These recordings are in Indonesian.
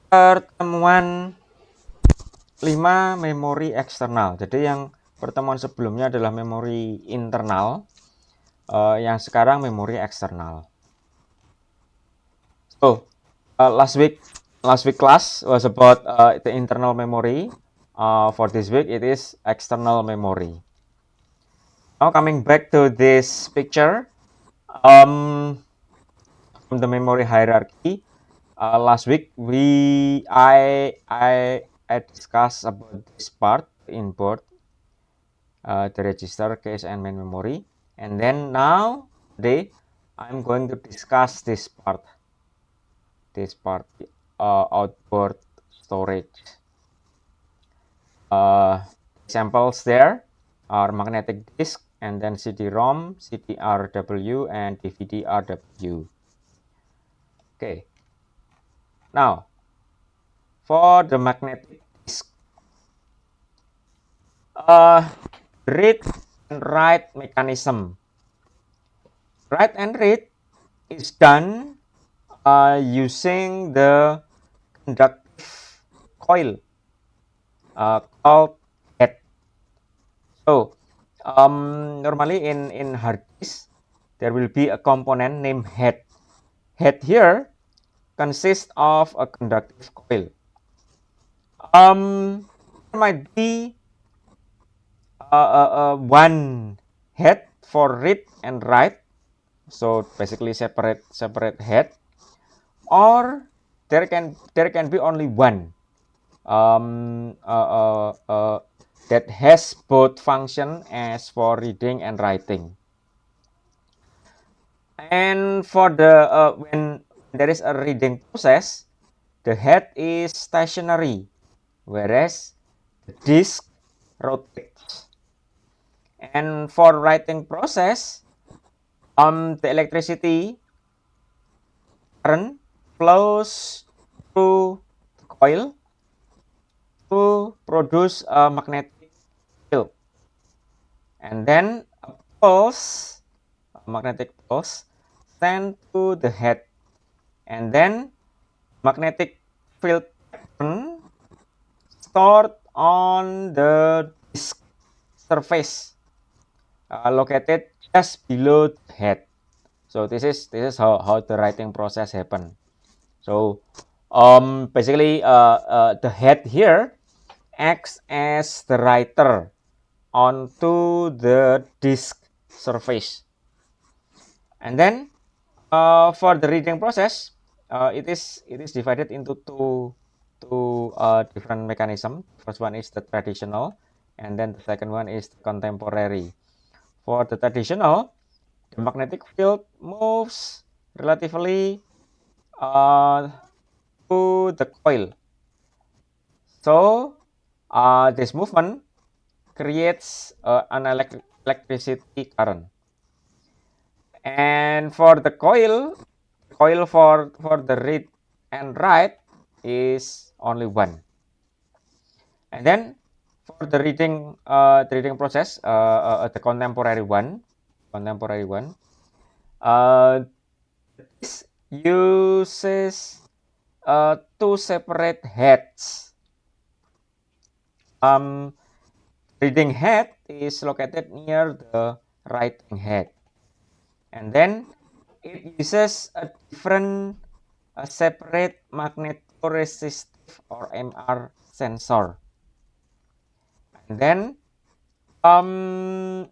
pertemuan 5 memori eksternal. Jadi yang pertemuan sebelumnya adalah memori internal, yang sekarang memori eksternal. So, last week class was about the internal memory. For this week, it is external memory. Now coming back to this picture, um, from the memory hierarchy. Last week I discussed about this part in board, the register, cache, and main memory, and then now today I'm going to discuss this part, outboard storage. Examples there are magnetic disk, and then CD-ROM, CD-RW, and DVD-RW. Okay. Now, for the magnetic disk, read and write mechanism. Write and read is done using the conductive coil called head. So, normally in hard disk, there will be a component named head. Head here consists of a conductive coil. There might be one head for read and write, so basically separate head, or there can be only one that has both function as for reading and writing. And for the when there is a reading process, the head is stationary, whereas the disk rotates. And for writing process, the electricity current flows through the coil to produce a magnetic field, and then a magnetic pulse sent to the head, and then magnetic field pattern stored on the disk surface, located just below the head. So this is how the writing process happen. So basically the head here acts as the writer onto the disk surface, and then for the reading process, it is divided into two different mechanism. First one is the traditional, and then the second one is the contemporary. For the traditional, the magnetic field moves relatively to the coil. So this movement creates an electricity current. And for the coil for the read and write is only one. And then for the reading process, the contemporary one, this uses two separate heads. Reading head is located near the writing head, and then it uses a separate magnetoresistive or MR sensor. And then the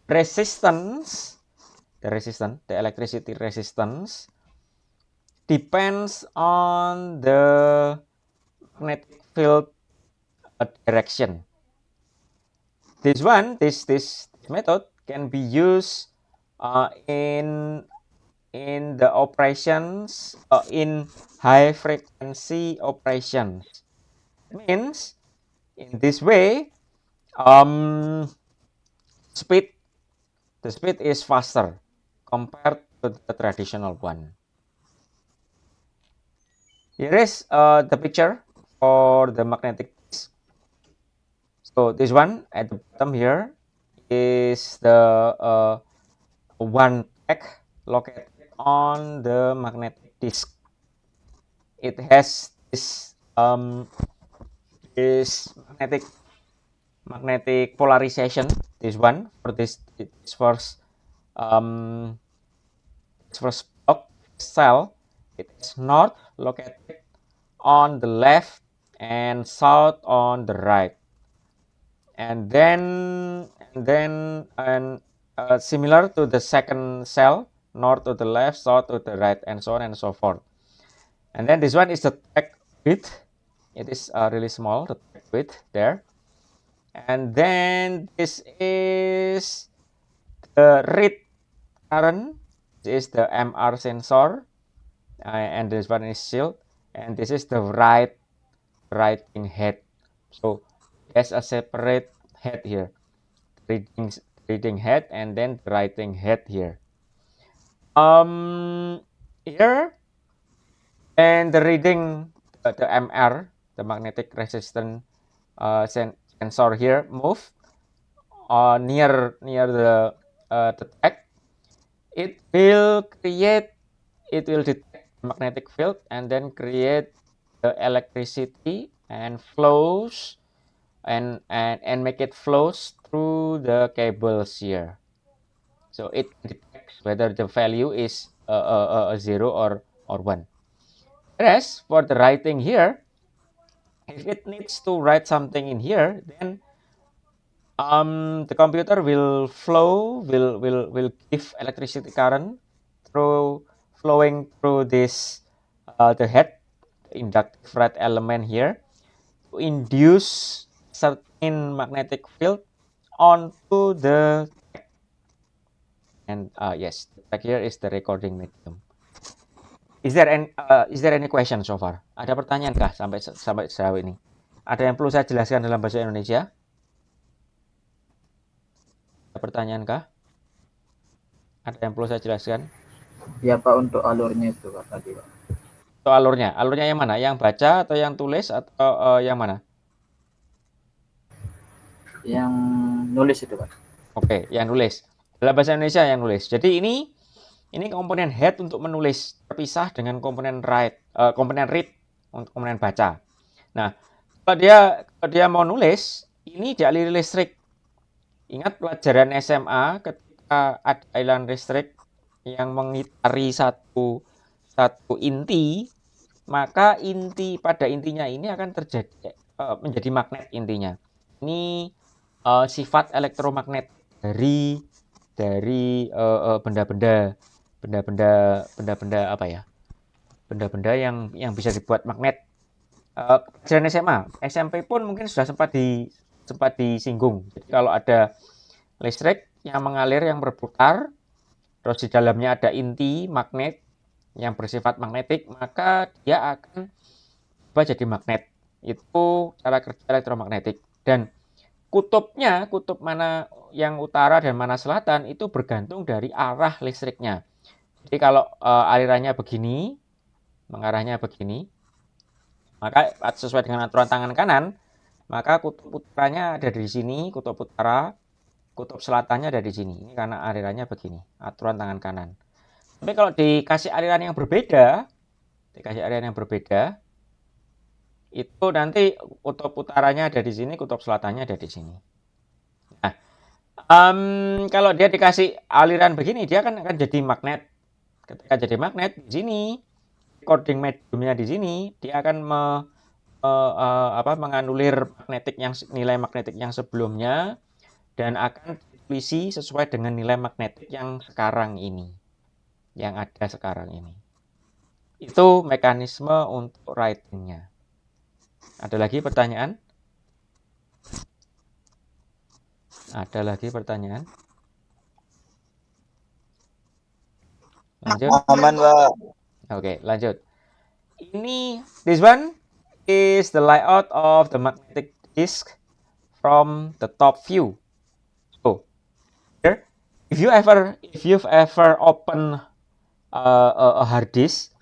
resistance, the electricity resistance depends on the magnetic field direction. This method can be used in the operations, in high frequency operations. It means in this way, speed the speed is faster compared to the traditional one. Here is the picture for the magnetic disk. So this one at the bottom here is the one tag located on the magnetic disk. It has this magnetic polarization. This one for this first um, block cell. It is north located on the left and south on the right, and similar to the second cell, north to the left, south to the right, and so on and so forth. And then this one is the track width. It is really small, the track width there. And then this is the read current. This is the MR sensor, and this one is shield, and this is the writing head. So there's a separate head here, reading head, and then the writing head here. Here, and the reading the MR, the magnetic resistance sensor here, move near the track. It will detect magnetic field and then create the electricity and flows and make it flows through the cables here. So it detects whether the value is a 0 or 1. Whereas for the writing here, if it needs to write something in here, then the computer will give electricity current flowing through this the head, the inductive red element here, to induce certain magnetic field onto the track. And yes, the track here is the recording medium. Is there any question so far? Ada pertanyaan kah sampai sejauh ini? Ada yang perlu saya jelaskan dalam bahasa Indonesia? Ada pertanyaan kah? Ada yang perlu saya jelaskan? Ya Pak, untuk alurnya itu Pak tadi Pak. Untuk alurnya yang mana? Yang baca atau yang tulis atau yang mana? Yang nulis itu Pak. Oke, yang nulis. Dalam bahasa Indonesia yang nulis. Jadi ini komponen head untuk menulis, terpisah dengan komponen read untuk komponen baca. Nah, kalau dia mau nulis, ini dialiri listrik. Ingat pelajaran SMA ketika ada aliran listrik yang mengitari satu inti, maka pada intinya ini akan terjadi menjadi magnet intinya. Ini sifat elektromagnet dari benda-benda apa ya? Benda-benda yang bisa dibuat magnet. Pelajaran SMA, SMP pun mungkin sudah sempat disinggung. Jadi kalau ada listrik yang mengalir, yang berputar, terus di dalamnya ada inti magnet yang bersifat magnetik, maka dia akan berubah jadi magnet. Itu cara kerja elektromagnetik. Dan kutub mana yang utara dan mana selatan itu bergantung dari arah listriknya. Jadi kalau alirannya begini, mengarahnya begini, maka sesuai dengan aturan tangan kanan, maka kutub utaranya ada di sini, kutub utara, kutub selatannya ada di sini. Ini karena alirannya begini, aturan tangan kanan. Tapi kalau dikasih aliran yang berbeda, itu nanti kutub utaranya ada di sini, kutub selatannya ada di sini. Nah, kalau dia dikasih aliran begini, dia akan jadi magnet. Ketika jadi magnet di sini, recording mediumnya di sini, dia akan menganulir nilai magnetik yang sebelumnya dan akan ditulis sesuai dengan nilai magnetik yang sekarang ini, yang ada sekarang ini. Itu mekanisme untuk writing-nya. Ada lagi pertanyaan? Lanjut. Aman Pak. Oke, lanjut. This one is the layout of the magnetic disk from the top view. So here, if you've ever opened a hard disk,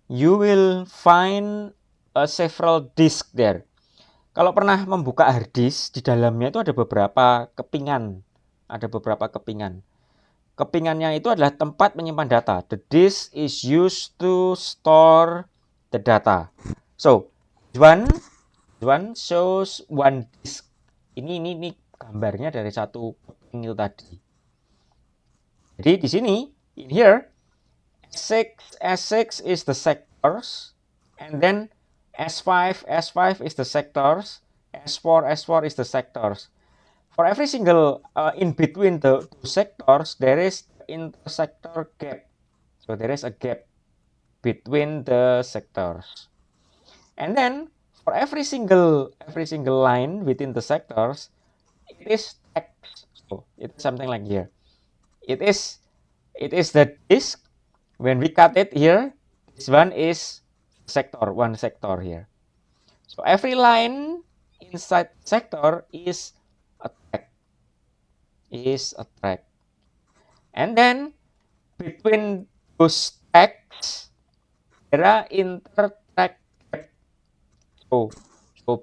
you will find several disk there. Kalau pernah membuka hard disk, di dalamnya itu ada beberapa kepingan. kepingannya itu adalah tempat menyimpan data. The disk is used to store the data. So, one shows one disk. Ini gambarnya dari satu keping itu tadi. Jadi di sini, in here, S6 is the sectors, and then S5 is the sectors, S4 is the sectors. For every single in between the two sectors, there is intersector gap. So there is a gap between the sectors. And then for every single line within the sectors, it is text. So it's something like here. It is the disk. When we cut it here, this one is one sector here. So every line inside sector is a track. And then between those tracks, there are inter-track. So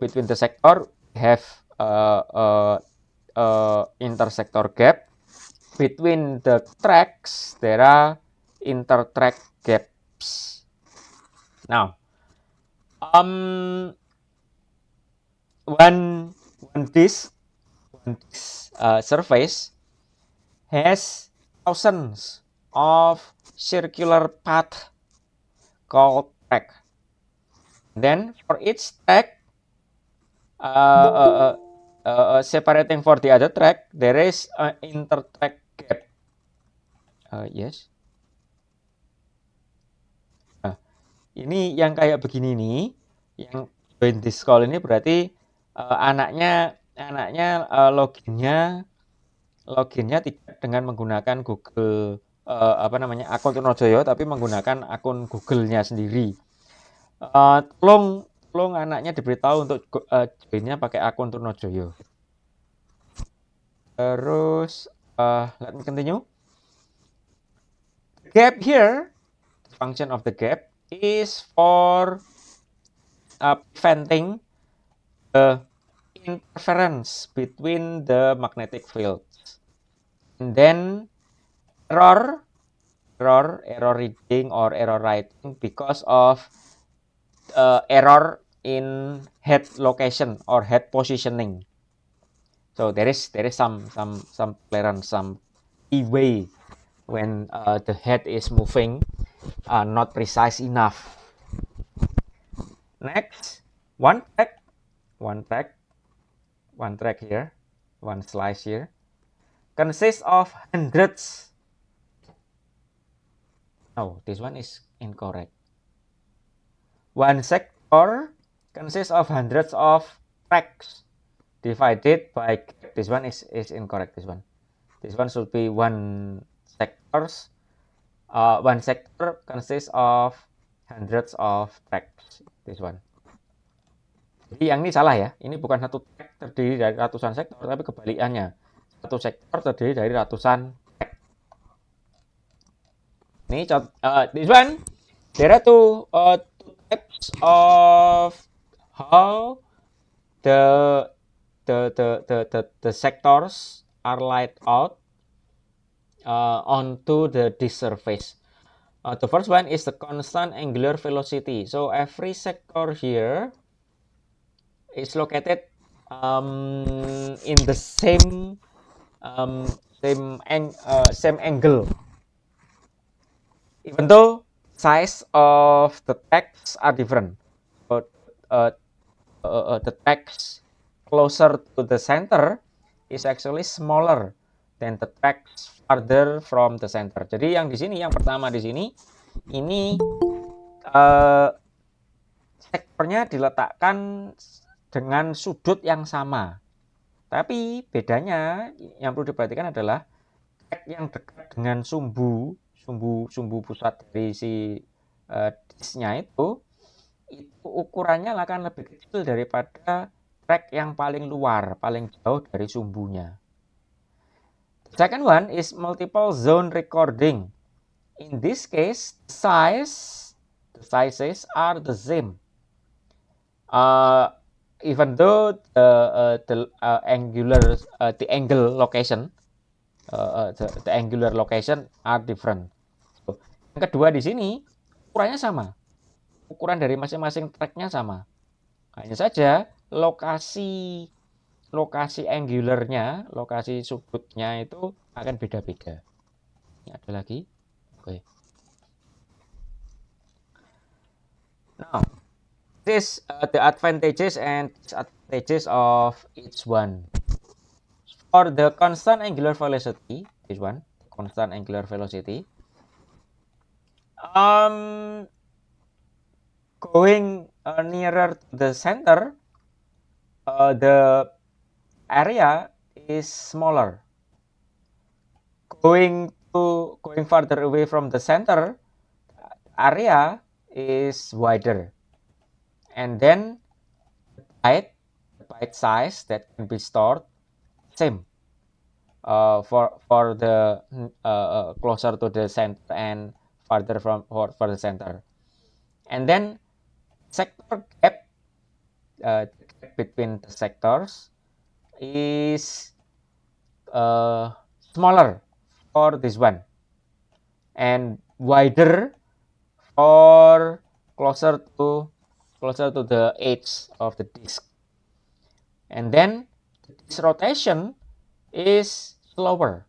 between the sector, we have intersector gap. Between the tracks, there are inter-track gaps. Now, one disk surface has thousands of circular path called track. Then for each track, separating for the other track, there is an inter-track gap. Yes. Nah, ini yang kayak begini nih, yang join this call ini berarti anaknya loginnya tidak dengan menggunakan Google akun Trunojoyo, tapi menggunakan akun Google-nya sendiri. Tolong anaknya diberitahu untuk joinnya pakai akun Trunojoyo. Terus let me continue. The gap here, the function of the gap is for preventing the interference between the magnetic fields. And then error reading or error writing because of error in head location or head positioning. So there is some clearance, some leeway when the head is moving not precise enough. Next, one track here, one slice here, consists of hundreds. No, this one is incorrect. One sector consists of hundreds of tracks divided by, this one is incorrect. This one should be one sectors. One sector consists of hundreds of tracks. This one. Jadi yang ini salah ya. Ini bukan satu track terdiri dari ratusan sektor, tapi kebalikannya. Satu sektor terdiri dari ratusan track. Ini this one. There are two types of how the sectors are laid out onto the disk surface. The first one is the constant angular velocity. So every sector here is located in the same angle, even though size of the tracks are different. But the tracks closer to the center is actually smaller than the tracks farther from the center. Jadi yang di sini, yang pertama di sini, ini sektornya diletakkan dengan sudut yang sama. Tapi bedanya yang perlu diperhatikan adalah track yang dekat dengan sumbu pusat dari si disknya itu ukurannya akan lebih kecil daripada track yang paling luar, paling jauh dari sumbunya. The second one is multiple zone recording. In this case, the sizes are the same. Even though the angle location the angular location are different. So, yang kedua di sini ukurannya sama, ukuran dari masing-masing tracknya sama. Hanya saja lokasi angularnya, lokasi sudutnya itu akan beda-beda. Ini ada lagi. Oke. Now, this the advantages and disadvantages of each one. For the constant angular velocity, this one, constant angular velocity, going nearer to the center, the area is smaller. Going farther away from the center, area is wider. And then the byte size that can be stored same for the closer to the center and farther from for the center. And then sector gap, between the sectors is smaller for this one and wider for closer to the edge of the disk. And then this rotation is slower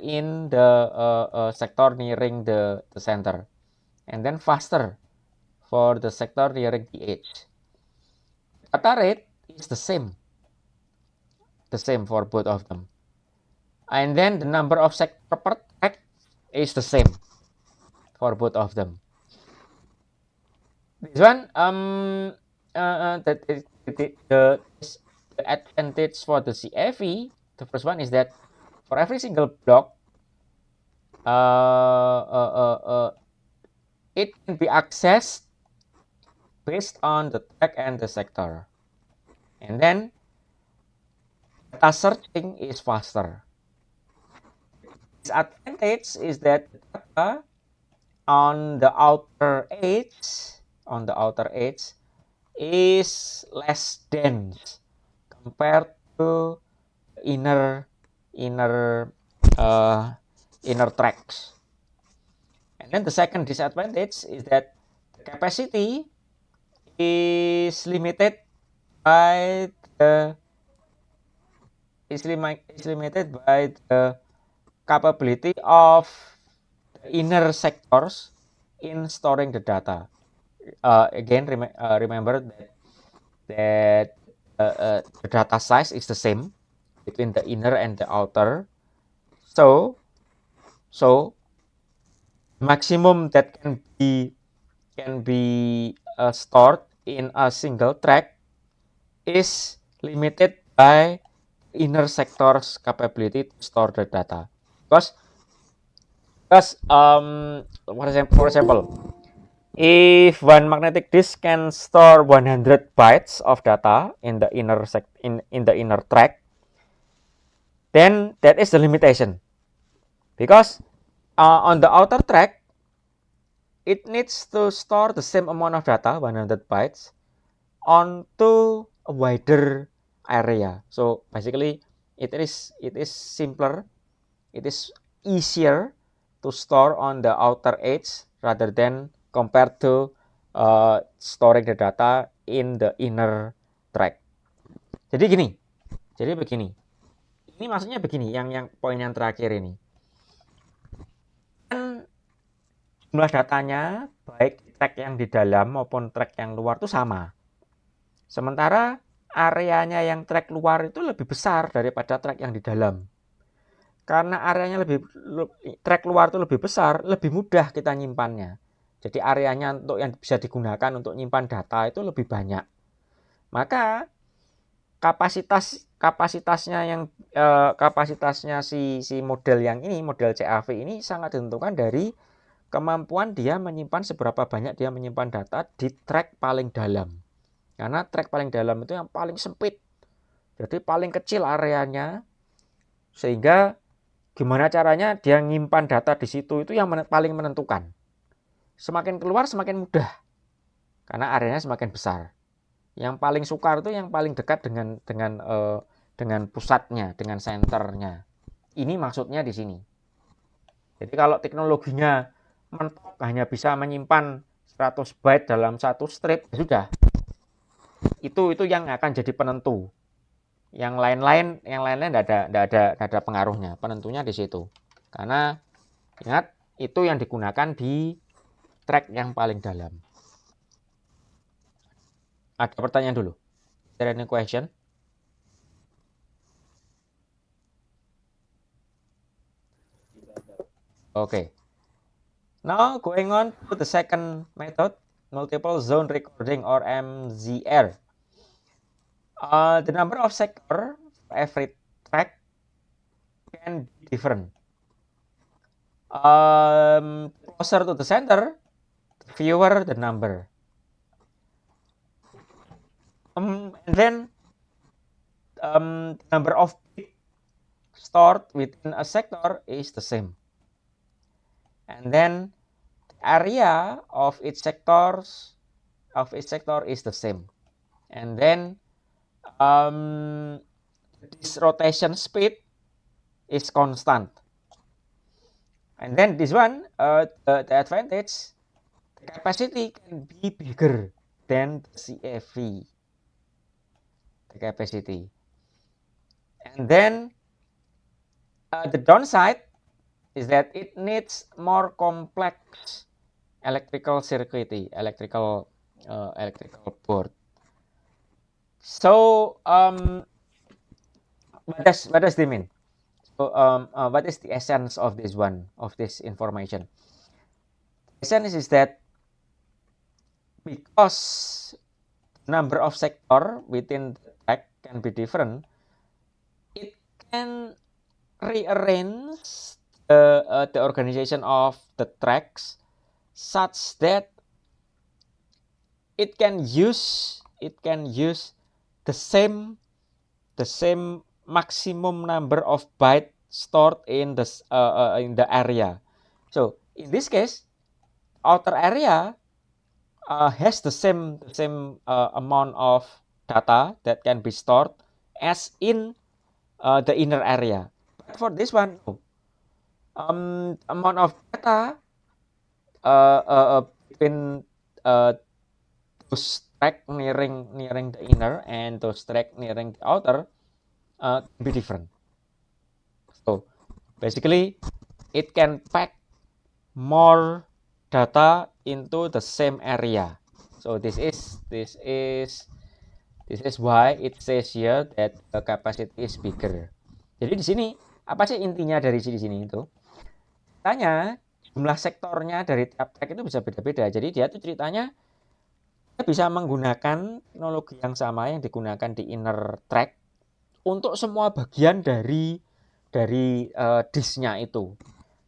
in the sector nearing the center, and then faster for the sector nearing the edge. Data rate is the same for both of them, and then the number of sector per track is the same for both of them. This one, that is the advantage for the CFE. The first one is that for every single block, it can be accessed based on the track and the sector. And then data searching is faster. Disadvantage is that data on the outer edge is less dense compared to inner tracks. And then the second disadvantage is that the capacity is limited by the capability of the inner sectors in storing the data. Again, remember that the data size is the same between the inner and the outer. So maximum that can be stored in a single track is limited by inner sector's capability to store the data. Because for example, if one magnetic disk can store 100 bytes of data in the inner track, then that is the limitation. Because on the outer track, it needs to store the same amount of data, 100 bytes, onto a wider area. So basically, it is simpler, it is easier to store on the outer edge rather than compared to storing the data in the inner track. Jadi begini. Ini maksudnya begini, yang poin yang terakhir ini. Kan jumlah datanya baik track yang di dalam maupun track yang luar itu sama. Sementara areanya yang track luar itu lebih besar daripada track yang di dalam. Karena areanya track luar itu lebih besar, lebih mudah kita nyimpannya. Jadi areanya untuk yang bisa digunakan untuk nyimpan data itu lebih banyak. Maka kapasitasnya si model yang ini, model CAV ini sangat ditentukan dari kemampuan dia menyimpan seberapa banyak dia menyimpan data di track paling dalam. Karena track paling dalam itu yang paling sempit. Jadi paling kecil areanya, sehingga gimana caranya dia nyimpan data di situ itu yang paling menentukan. Semakin keluar semakin mudah, karena areanya semakin besar. Yang paling sukar itu yang paling dekat dengan pusatnya, dengan senternya. Ini maksudnya di sini. Jadi kalau teknologinya mentok hanya bisa menyimpan 100 byte dalam satu strip, ya sudah. Itu yang akan jadi penentu. Yang lain-lain tidak ada pengaruhnya. Penentunya di situ. Karena ingat itu yang digunakan di track yang paling dalam. Ada pertanyaan dulu. Is there any question? Okay. Now going on to the second method, multiple zone recording or MZR. The number of sector every track can be different. Closer to the center, the fewer the number. And then the number of bits stored within a sector is the same. And then the area of each sector is the same. And then this rotation speed is constant. And then this one, the advantage, the capacity can be bigger than the CFV. The capacity. And then the downside is that it needs more complex electrical circuit, electrical board. So what does this mean? So what is the essence of this information? The essence is that because number of sector within the track can be different, it can rearrange the organization of the tracks such that it can use the same maximum number of bytes stored in the area. So in this case, outer area has the same amount of data that can be stored as in the inner area. But for this one, no. Amount of data between those track nearing the inner and those track nearing the outer be different. So basically, it can pack more data into the same area. So this is why it says here that the capacity is bigger. Jadi di sini apa sih intinya dari sini itu? Tanya jumlah sektornya dari tiap track itu bisa beda-beda. Jadi dia tuh ceritanya dia bisa menggunakan teknologi yang sama yang digunakan di inner track untuk semua bagian dari disknya itu.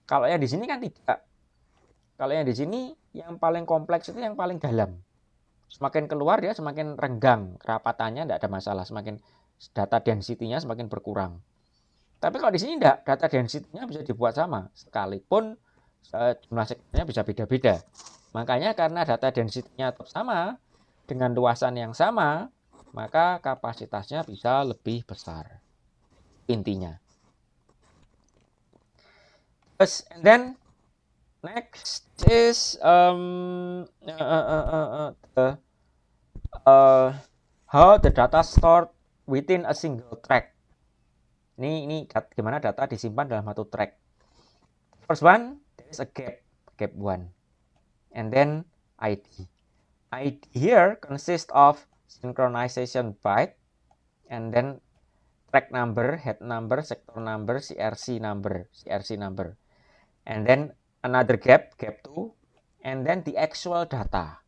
Kalau yang di sini kan tidak. Kalau yang di sini yang paling kompleks itu yang paling dalam. Semakin keluar dia semakin renggang, kerapatannya tidak ada masalah, semakin data density-nya semakin berkurang. Tapi kalau di sini tidak, data density-nya bisa dibuat sama, sekalipun jumlah sektornya bisa beda-beda. Makanya karena data density-nya tetap sama, dengan luasan yang sama, maka kapasitasnya bisa lebih besar. Intinya. Terus, and then next is how the data stored within a single track. Ini gimana data disimpan dalam satu track. First one, there is a gap 1. And then ID. ID here consists of synchronization byte, and then track number, head number, sector number, CRC number. And then another gap 2, and then the actual data.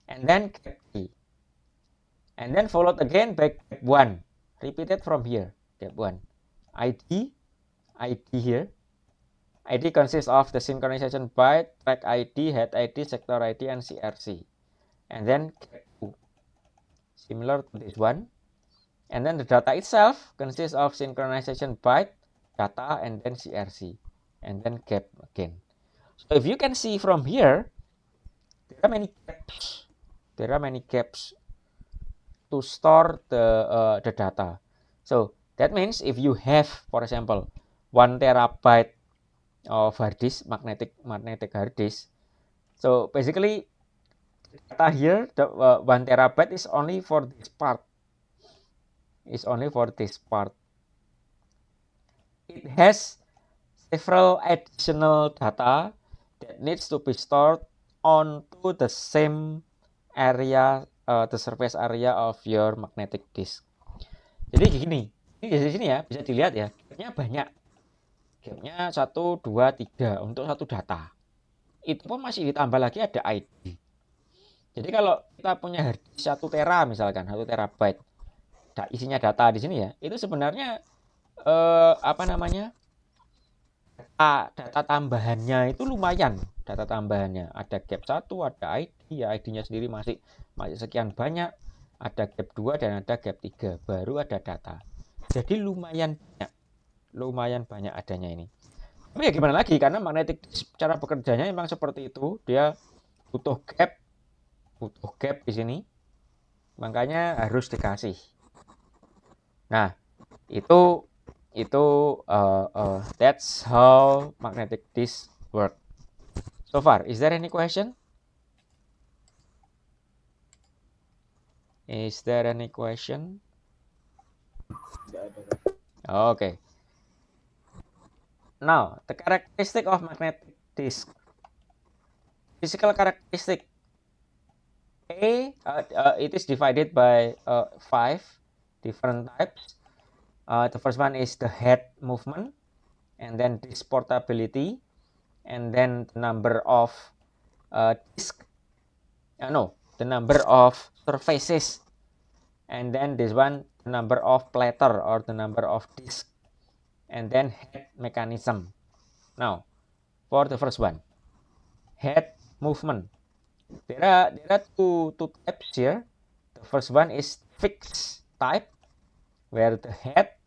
And then gap 3. And then followed again by gap 1. Repeated from here, gap 1. ID here. ID consists of the synchronization byte, track ID, head ID, sector ID, and CRC. And then gap 2. Similar to this one. And then the data itself consists of synchronization byte, data, and then CRC. And then gap again. So if you can see from here, there are many gaps to store the data. So That means if you have, for example, 1 terabyte of hard disk, magnetic hard disk. So basically, data here, the 1 terabyte is only for this part. Is only for this part. It has several additional data that needs to be stored onto the same area, the surface area of your magnetic disk. Jadi gini, ini di sini ya, bisa dilihat ya, gapnya banyak. Gapnya 1, 2, 3 untuk satu data. Itu pun masih ditambah lagi ada ID. Jadi kalau kita punya hard disk 1 tera misalkan, 1 terabyte, isinya data di sini ya, itu sebenarnya apa namanya, data tambahannya itu lumayan. Data tambahannya ada gap 1, ada ID, ya ID-nya sendiri masih sekian banyak, ada gap 2 dan ada gap 3, baru ada data. Jadi lumayan banyak adanya ini. Tapi ya gimana lagi, karena magnetic disk cara bekerjanya memang seperti itu, dia butuh gap di sini, makanya harus dikasih. Nah, itu that's how magnetic disk work. So far, is there any question? Is there any question? Okay. Now, the characteristic of magnetic disk. Physical characteristic. It is divided by 5 different types. The first one is the head movement, and then disk portability, and then the number of the number of surfaces, and then this one, the number of platter or the number of disk, and then head mechanism. Now, for the first one, head movement. There are two types here. The first one is fixed type, where the head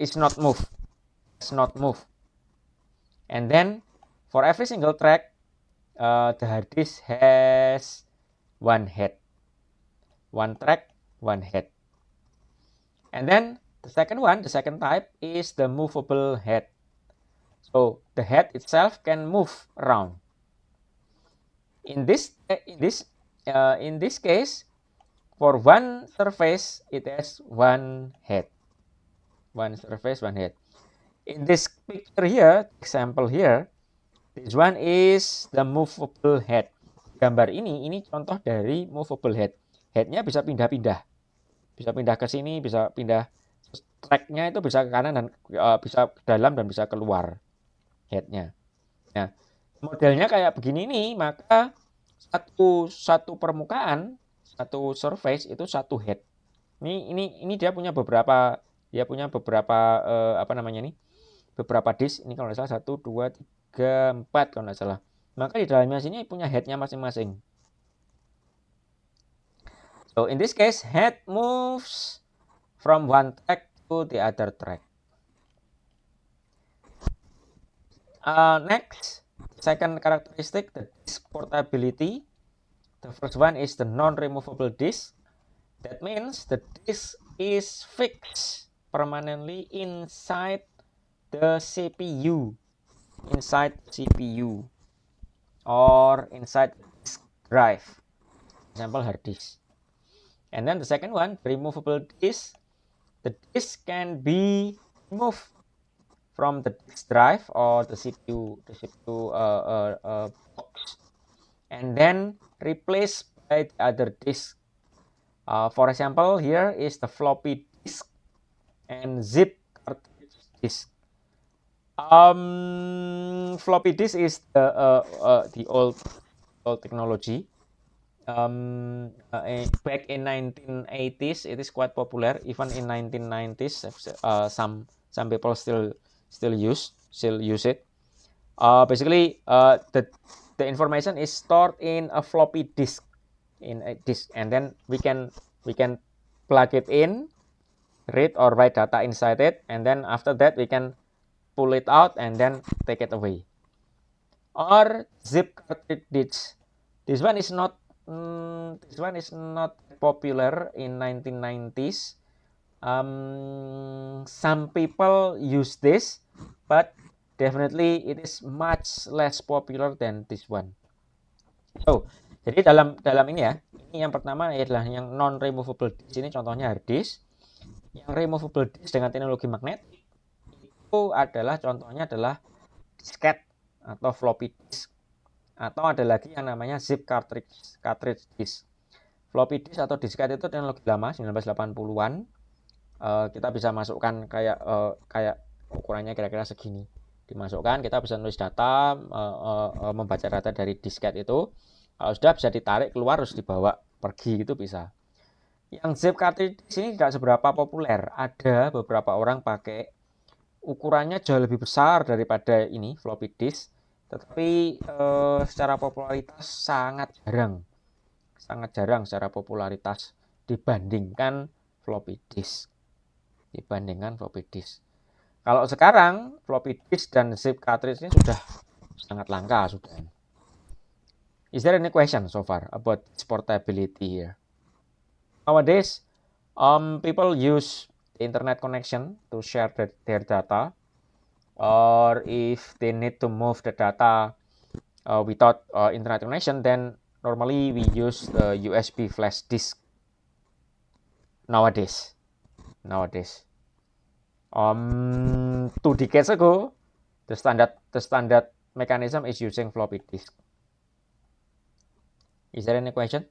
is not moved. And then for every single track, the hard disk has one head. One track, one head. And then the second type is the movable head. So the head itself can move around. In this case, for one surface, it has one head. One surface, one head. In this picture here, example here, this one is the movable head. Gambar ini contoh dari movable head. Headnya bisa pindah-pindah. Bisa pindah ke sini, bisa pindah. Tracknya itu bisa ke kanan dan bisa ke dalam dan bisa keluar headnya. Nah, modelnya kayak begini nih, maka satu permukaan, satu surface itu satu head. Ini dia punya beberapa beberapa disk. Ini kalau nggak salah 1, 2, 3, 4 kalau nggak salah. Maka di dalamnya sini punya headnya masing-masing. So in this case, head moves from one track to the other track. Next, second characteristic, the disk portability. The first one is the non-removable disk. That means the disk is fixed permanently inside the CPU, or inside the disk drive, for example hard disk. And then the second one, removable disk. The disk can be removed from the disk drive or the CPU box, and then replaced by the other disk. For example, here is the floppy disk and zip cartridge disk. Floppy disk is the old technology. Back in 1980s, it is quite popular. Even in 1990s, some people still use it. Basically, the information is stored in a floppy disk, and then we can plug it in, read or write data inside it, and then after that we can pull it out and then take it away. Or zip cartridge disk. This one is not popular in 1990s, Some people use this, but definitely it is much less popular than this one. So, jadi dalam ini ya, ini yang pertama adalah yang non removable disk. Ini contohnya hard disk. Yang removable disk dengan teknologi magnet itu adalah contohnya adalah disket atau floppy disk, atau ada lagi yang namanya zip cartridge disk. Floppy disk atau disket itu teknologi lama 1980-an. Kita bisa masukkan kayak ukurannya kira-kira segini, dimasukkan, kita bisa nulis data, membaca data dari disket itu. Kalau sudah bisa ditarik keluar, harus dibawa pergi, itu bisa. Yang zip cartridge di sini tidak seberapa populer. Ada beberapa orang pakai, ukurannya jauh lebih besar daripada ini floppy disk, tetapi secara popularitas sangat jarang secara popularitas dibandingkan floppy disk. Kalau sekarang floppy disk dan zip cartridge ini sudah sangat langka sudah. Is there any question so far about portability here? Nowadays, people use the internet connection to share their data, or if they need to move the data without internet connection, then normally we use the USB flash disk nowadays. 2 decades ago, the standard mechanism is using floppy disk. Is there any question?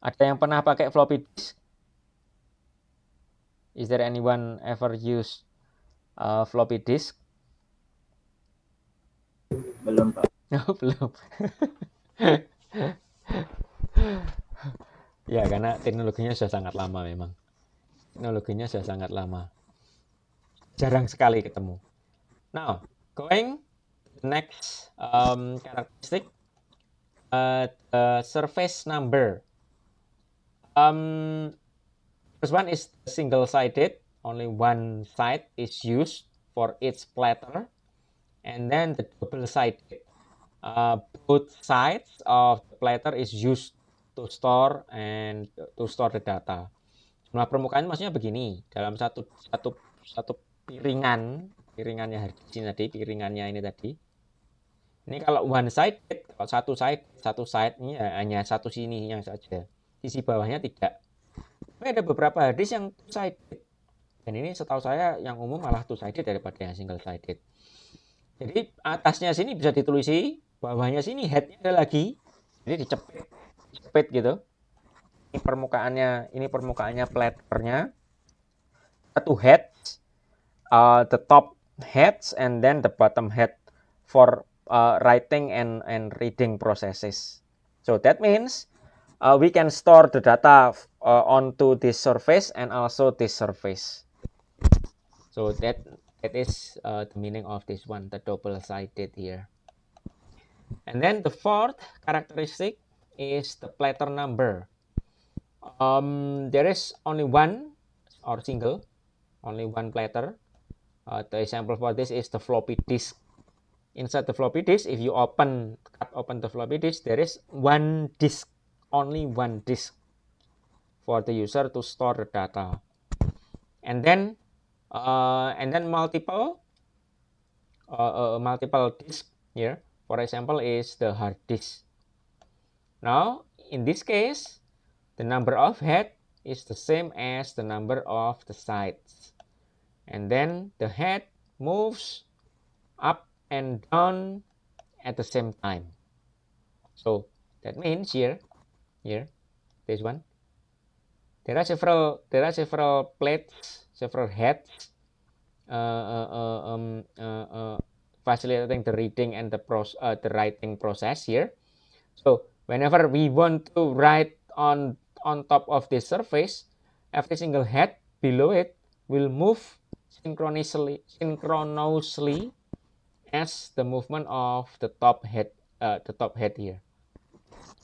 Ada yang pernah pakai floppy disk? Is there anyone ever use floppy disk? Belum, Pak. No, belum. Ya, karena teknologinya sudah sangat lama memang. Jarang sekali ketemu. Now, going to the next characteristic, the surface number. First one is single-sided. Only one side is used for each platter. And then the double-sided. Both sides of the platter is used to store the data. Jumlah permukaan maksudnya begini, dalam satu piringannya hard disk tadi, piringannya ini tadi. Ini kalau one sided, kalau satu side ini hanya satu sininya saja, sisi bawahnya tidak. Tapi ada beberapa hard disk yang two sided, dan ini setahu saya yang umum malah two sided daripada yang single sided. Jadi atasnya sini bisa ditulisi, bawahnya sini headnya ada lagi, jadi dicepit gitu. Ini permukaannya platternya, satu head, the top heads, and then the bottom head for writing and reading processes. So that means we can store the data onto this surface and also this surface. So that is the meaning of this one, the double-sided here. And then the fourth characteristic is the platter number. There is only one or single, only one platter. The example for this is the floppy disk. Inside the floppy disk, if you cut open the floppy disk, there is one disk, only one disk for the user to store the data. And then multiple disk here, for example, is the hard disk. Now, in this case, the number of head is the same as the number of the sides. And then the head moves up and down at the same time. So that means here, this one, there are several plates, several heads facilitating the reading and the writing process here. So whenever we want to write on top of this surface, every single head below it will move synchronously as the movement of the top head here.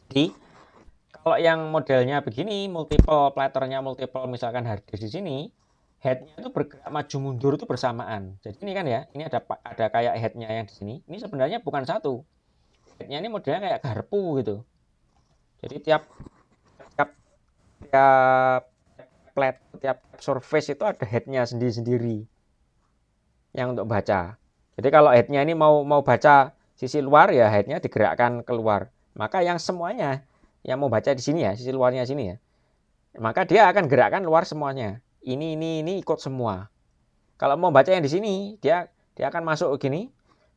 Jadi kalau yang modelnya begini, multiple platternya multiple, misalkan hard disk di sini, headnya itu bergerak maju mundur itu bersamaan. Jadi ini kan ya, ini ada kayak headnya yang di sini. Ini sebenarnya bukan satu. Headnya ini modelnya kayak garpu gitu. Jadi tiap tiap plate, tiap surface itu ada headnya sendiri-sendiri yang untuk baca. Jadi kalau headnya ini mau baca sisi luar, ya headnya digerakkan keluar. Maka yang semuanya yang mau baca di sini ya, sisi luarnya sini ya, maka dia akan gerakkan luar semuanya. Ini ikut semua. Kalau mau baca yang di sini, dia akan masuk gini.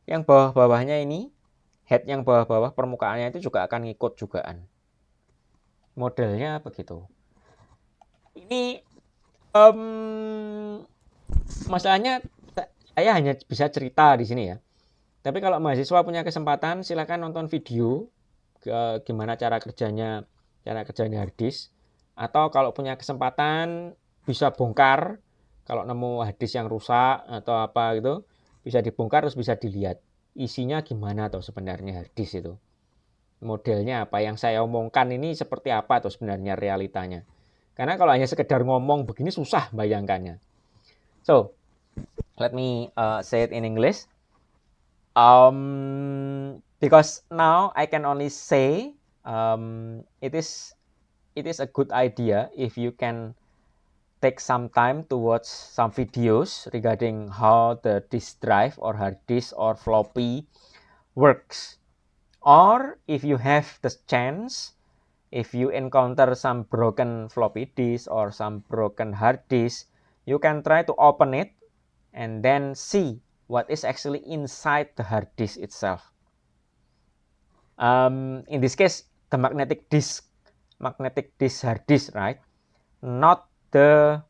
Yang bawah-bawahnya ini, head yang bawah-bawah permukaannya itu juga akan ngikut jugaan. Modelnya begitu. Ini masalahnya saya hanya bisa cerita di sini ya. Tapi kalau mahasiswa punya kesempatan, silakan nonton video gimana cara kerjanya hard disk. Atau kalau punya kesempatan bisa bongkar, kalau nemu hard disk yang rusak atau apa gitu, bisa dibongkar terus bisa dilihat isinya gimana tuh sebenarnya hard disk itu. Modelnya apa yang saya omongkan ini seperti apa tuh sebenarnya realitanya. Karena kalau hanya sekedar ngomong begini susah bayangkannya. So, let me say it in English. Because now I can only say it is a good idea if you can take some time to watch some videos regarding how the disk drive or hard disk or floppy works. Or if you have the chance, if you encounter some broken floppy disk or some broken hard disk, you can try to open it and then see what is actually inside the hard disk itself. In this case, the magnetic disk hard disk, right? Not the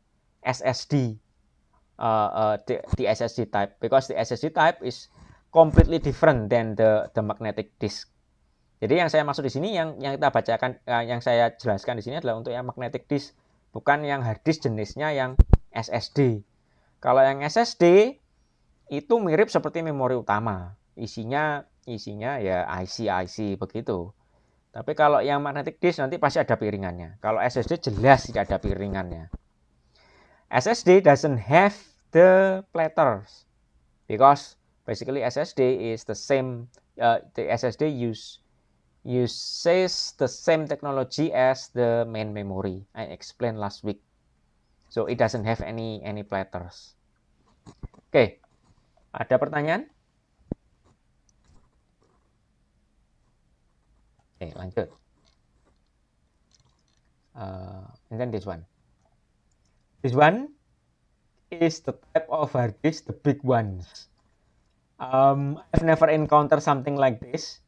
SSD, the SSD type, because the SSD type is completely different than the magnetic disk. Jadi yang saya maksud di sini, yang kita bacakan, yang saya jelaskan di sini adalah untuk yang magnetic disk, bukan yang hard disk jenisnya yang SSD. Kalau yang SSD itu mirip seperti memori utama, isinya ya IC begitu. Tapi kalau yang magnetic disk nanti pasti ada piringannya. Kalau SSD jelas tidak ada piringannya. SSD doesn't have the platters because basically SSD is the same. The SSD uses the same technology as the main memory I explained last week. So it doesn't have any platters. Oke, ada pertanyaan? Oke, lanjut. And then this one. This one is the type of hard disk, the big ones. I've never encountered something like this.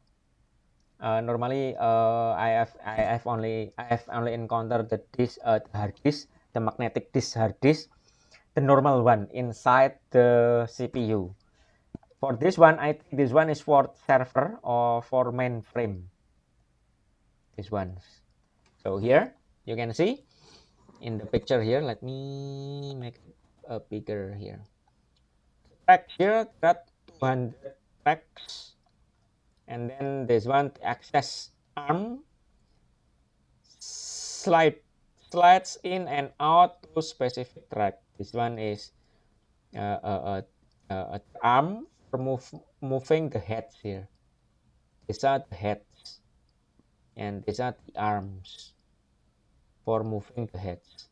Normally, I have only encountered the hard disk, the magnetic disk hard disk, the normal one inside the CPU. For this one, I think this one is for server or for mainframe. This one. So here you can see in the picture here. Let me make a bigger here. Track here got 200 tracks, and then this one access arm slides in and out to specific track. This one is arm for moving the heads here. These are the heads, and these are the arms for moving the heads.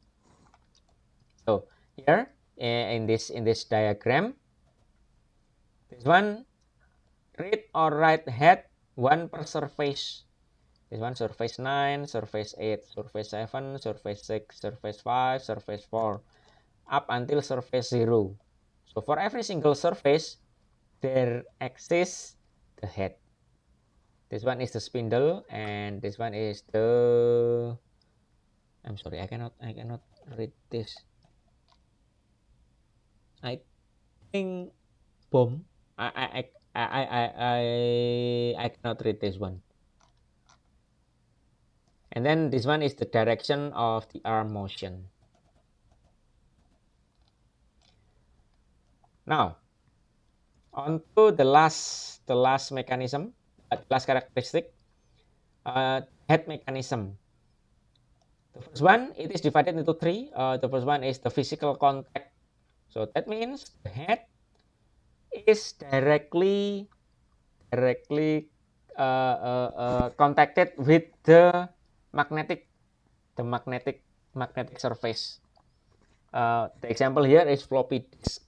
So here in this diagram, this one read or write head, one per surface. This one surface 9, surface 8, surface 7, surface 6, surface 5, surface 4, up until surface 0. So for every single surface, there exists the head. This one is the spindle, and this one is the... I'm sorry, I cannot read this. I think bomb. I cannot read this one. And then this one is the direction of the arm motion. Now, on to the last mechanism, last characteristic, head mechanism. The first one, it is divided into three. The first one is the physical contact. So that means the head is directly contacted with the magnetic magnetic surface. The example here is floppy disk.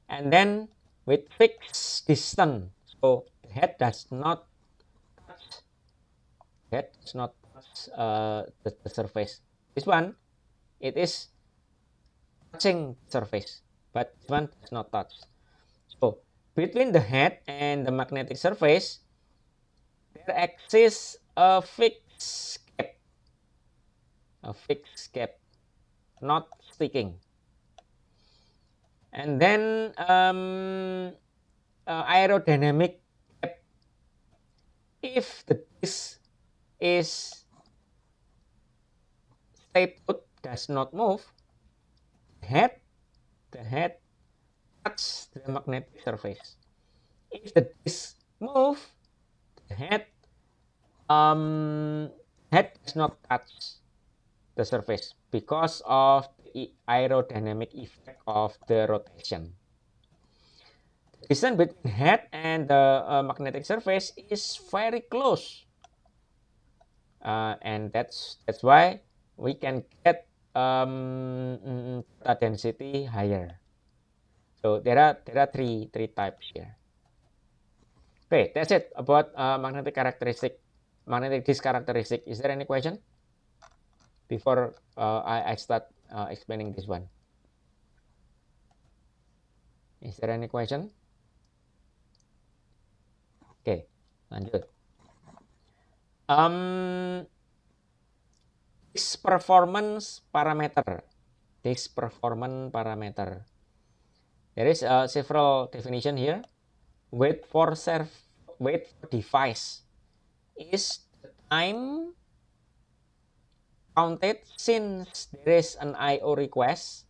And then with fixed distance, so the head does not touch the surface. This one, it is touching surface, but this one does not touch. So between the head and the magnetic surface, there exists a fixed gap, not sticking. And then aerodynamic gap. If the disk is stay put, does not move, the head touch the magnetic surface. If the disk move, the head does not touch the surface because of the aerodynamic effect of the rotation. The distance between head and the magnetic surface is very close, and that's why we can get theta density higher. So there are three types here. Okay, that's it about magnetic disk characteristic. Is there any question before I start explaining this one? Is there any question? Oke, lanjut. This performance parameter. There is several definition here. Wait for device is the time counted since there is an I/O request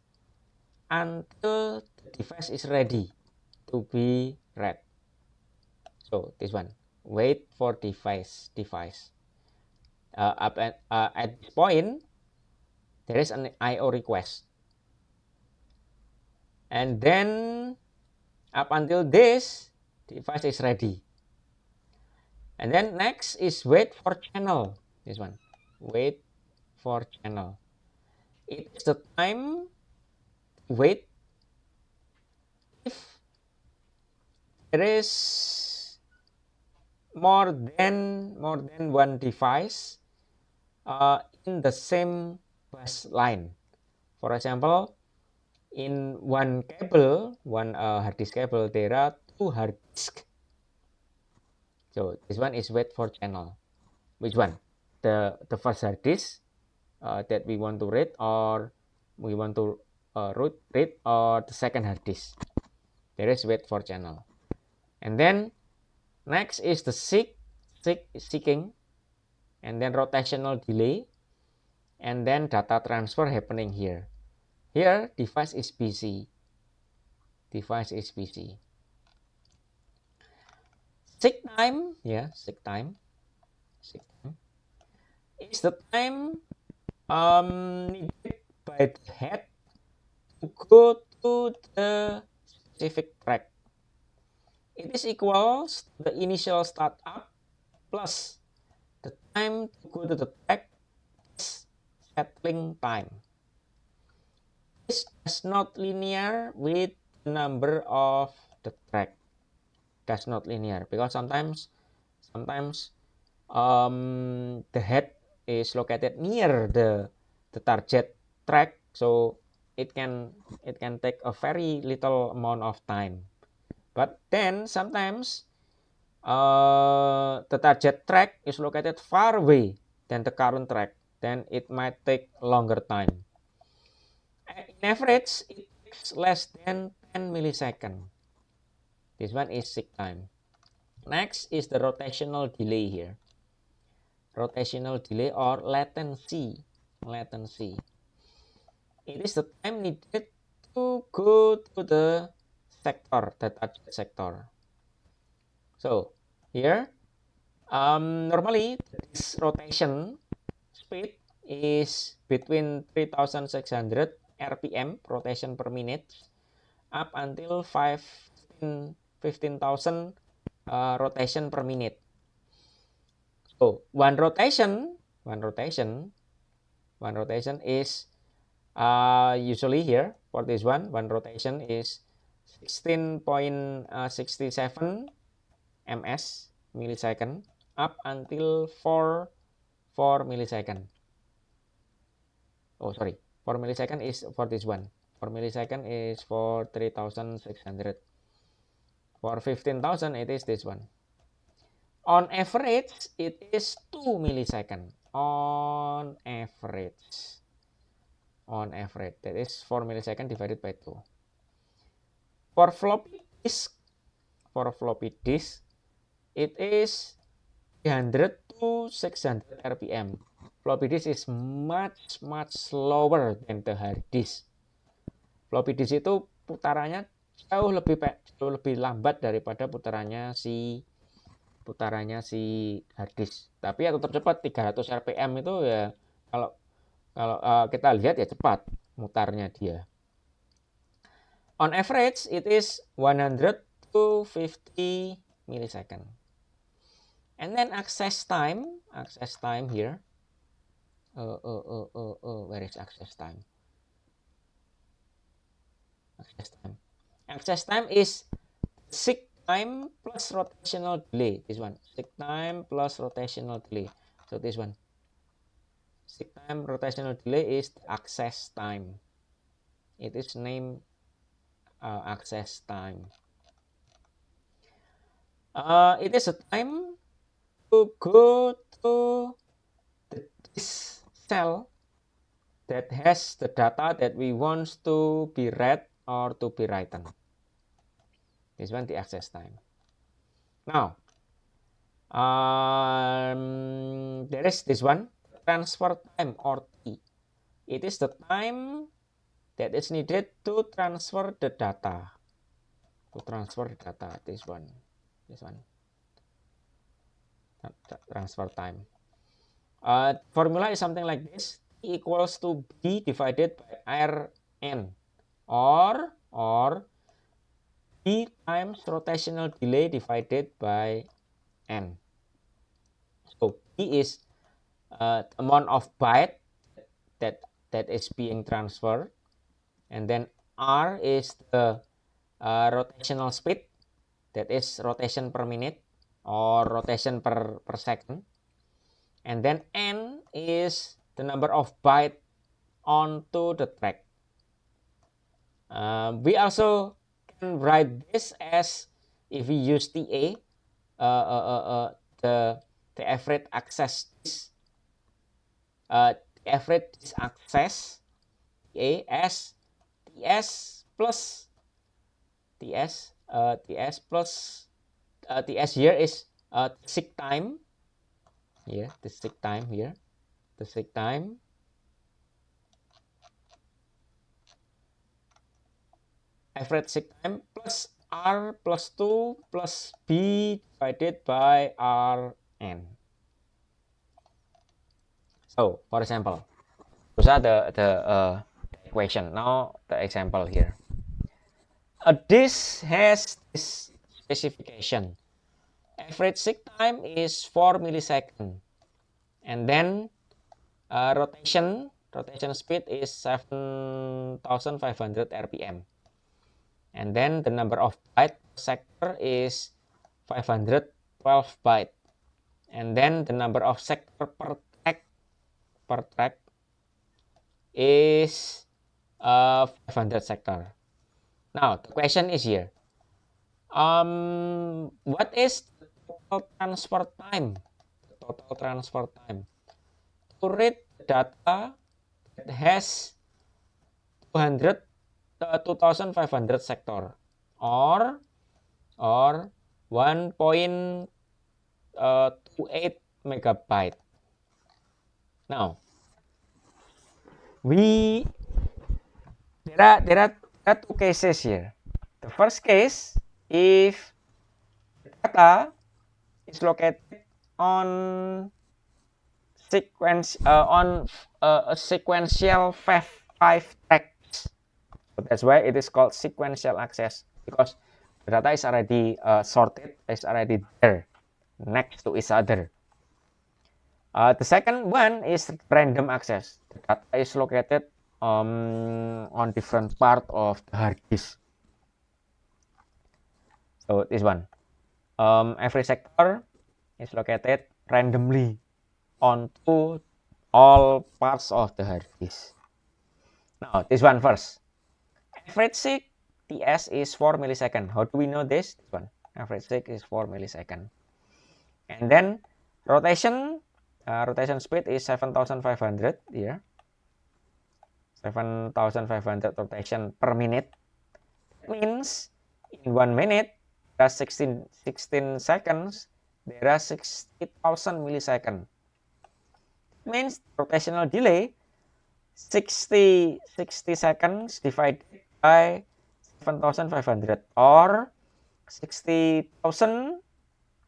until the device is ready to be read. So this one, wait for device. At this point, there is an I/O request, and then up until this device is ready. And then next is wait for channel. This one, wait for channel. It is the time wait if there is more than one device in the same bus line. For example, in one hard disk cable, there are two hard disks. So this one is wait for channel. Which one? The first hard disk that we want to read, or we want to read, or the second hard disk. There is wait for channel. And then next is the seeking, and then rotational delay, and then data transfer happening here. Here device is busy. Seek time is the time needed by the head to go to the specific track. It is equals to the initial startup plus the time to go to the track plus settling time. This does not linear with the number of the track. Does not linear because sometimes the head is located near the target track, so it can take a very little amount of time. But then sometimes the target track is located far away than the current track, then it might take longer time. In average, it takes less than 10 milliseconds. This one is seek time. Next is the rotational delay here. Rotational delay or latency. It is the time needed to go to the sector, the target sector. So here, normally this rotation speed is between 3600 RPM, rotation per minute, up until 15,000 rotation per minute. So one rotation One rotation is usually here for this one rotation is 16.67 ms millisecond up until 4 millisecond. Oh sorry, 4 millisecond is for this one. 4 millisecond is for 3600. For 15,000 it is this one. On average it is 2 millisecond. On average. That is 4 millisecond divided by 2. For floppy disk, it is 300 to 600 rpm. Floppy disk is much slower than the hard disk. Floppy disk itu putarannya jauh lebih lambat daripada putarannya si hard disk. Tapi ya tetap cepat, 300 rpm itu ya kalau kita lihat ya cepat mutarnya dia. On average it is 100 to 50 millisecond. And then access time here. Where is access time? Access time is seek time plus rotational delay. This one, seek time plus rotational delay. So this one, seek time rotational delay is the access time. It is named access time. It is a time to go to this cell that has the data that we want to be read or to be written. This one, the access time. Now, there is this one, transfer time or T. It is the time that is needed to transfer the data. This one. Transfer time. Formula is something like this: T equals to B divided by Rn, or B times rotational delay divided by N. So B is the amount of byte that is being transferred, and then R is the rotational speed, that is rotation per minute or rotation per second, and then N is the number of byte onto the track. We also can write this as, if we use TA, the average access disk, access TA as TS plus TS here is seek time here, the seek time average seek time plus R plus 2 plus B divided by Rn. So, for example, those are the equation. Now the example here. This has this specification. Average seek time is 4 millisecond, and then rotation speed is 7,500 rpm, and then the number of byte per sector is 512 byte, and then the number of sector per track is 500 sector. Now the question is here, what is the total transfer time? To read the data that has 2,500 sector or 1.28 megabyte. Now, there are two cases here. The first case, if the data is located on a sequential 5 tracks. So that's why it is called sequential access, because the data is already sorted, is already there next to each other. The second one is random access. The data is located on different part of the hard disk. So this one, every sector is located randomly onto all parts of the hard disk. Now this one first. Average seek TS is 4 millisecond. How do we know this? This one. Average seek is 4 millisecond. And then rotation speed is 7,500 here. 7,500 rotation per minute. That means in 1 minute, there are 16 seconds, there are 60,000 milliseconds. That means rotational delay 60 seconds divided by 7,500 or 60,000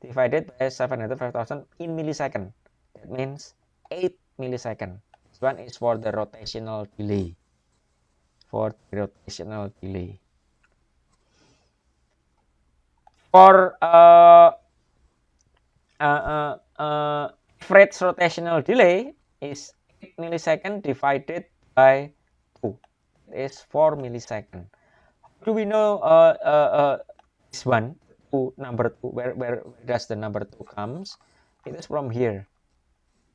divided by 705,000 in millisecond. That means 8 millisecond. This one is for the rotational delay. For average rotational delay is 8 millisecond divided by 2. It is 4 millisecond. Do we know this one? Number 2, where does the number 2 comes? It is from here.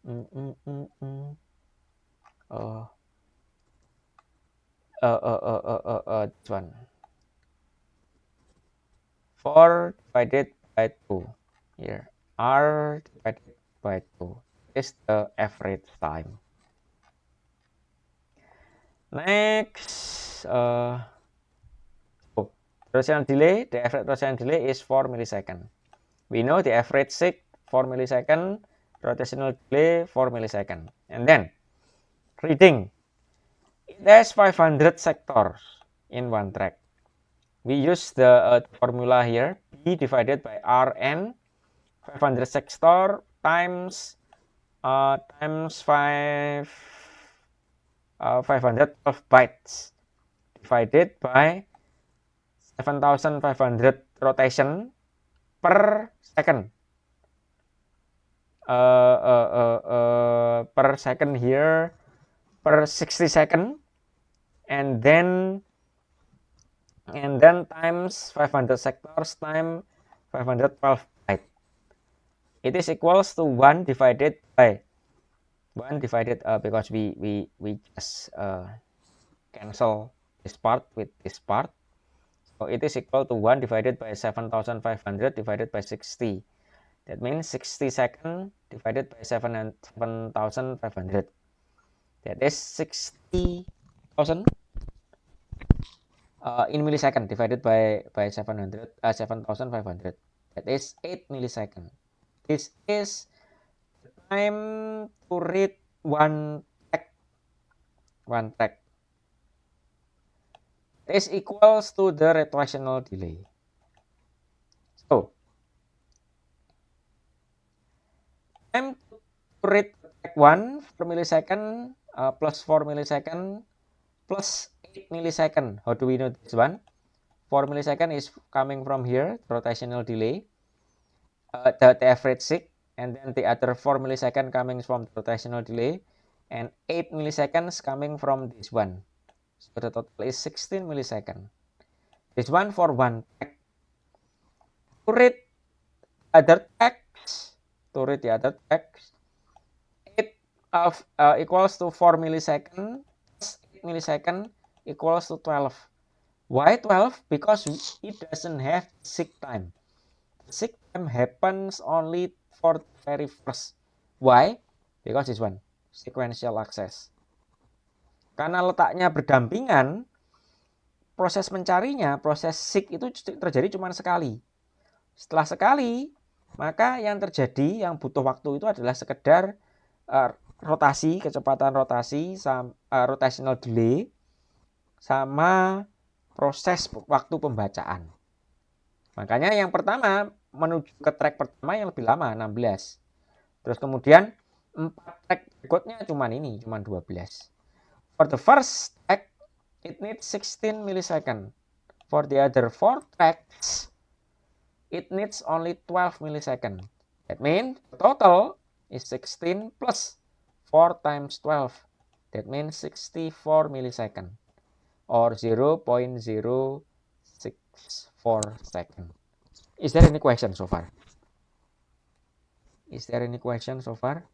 This one. 4 divided by 2 here. R divided by 2 is the average time. Next, rotational delay. The average rotational delay is 4 millisecond. We know the average seek 4 millisecond, rotational delay 4 millisecond. And then reading. It has 500 sectors in one track. We use the formula here, B divided by Rn, 500 sector times 512 bytes divided by 7,500 rotation per second. Per second here, per 60 second, and then times 500 sectors times 512 bytes. It is equals to 1 divided by because we just cancel this part with this part. So it is equal to 1 divided by 7,500 divided by 60. That means 60 second divided by 7,500. That is 60,000 in millisecond divided by 7,500. That is 8 millisecond. This is the time to read one track. This equals to the rotational delay. So time to read track 1 per millisecond plus 4 millisecond plus 8 millisecond. How do we know this one? 4 millisecond is coming from here, rotational delay, the average seek, and then the other 4 millisecond coming from the rotational delay, and 8 milliseconds coming from this one. So the total is 16 millisecond. This one for one track. To read the other tracks, 8 equals to 4 millisecond plus 8 millisecond equals to 12. Why 12? Because it doesn't have seek time. Seek time happens only for the very first. Why? Because this one, sequential access. Karena letaknya berdampingan, proses mencarinya, proses seek itu terjadi cuma sekali. Setelah sekali, maka yang terjadi, yang butuh waktu itu adalah sekedar rotasi, kecepatan rotasi, rotational delay, sama proses waktu pembacaan. Makanya yang pertama, menuju ke track pertama yang lebih lama, 16. Terus kemudian 4 track berikutnya cuma 12. For the first track, it needs 16 millisecond. For the other 4 tracks, it needs only 12 millisecond. That means total is 16 plus 4 times 12. That means 64 millisecond or 0.064 second. Is there any question so far? Is there any question so far?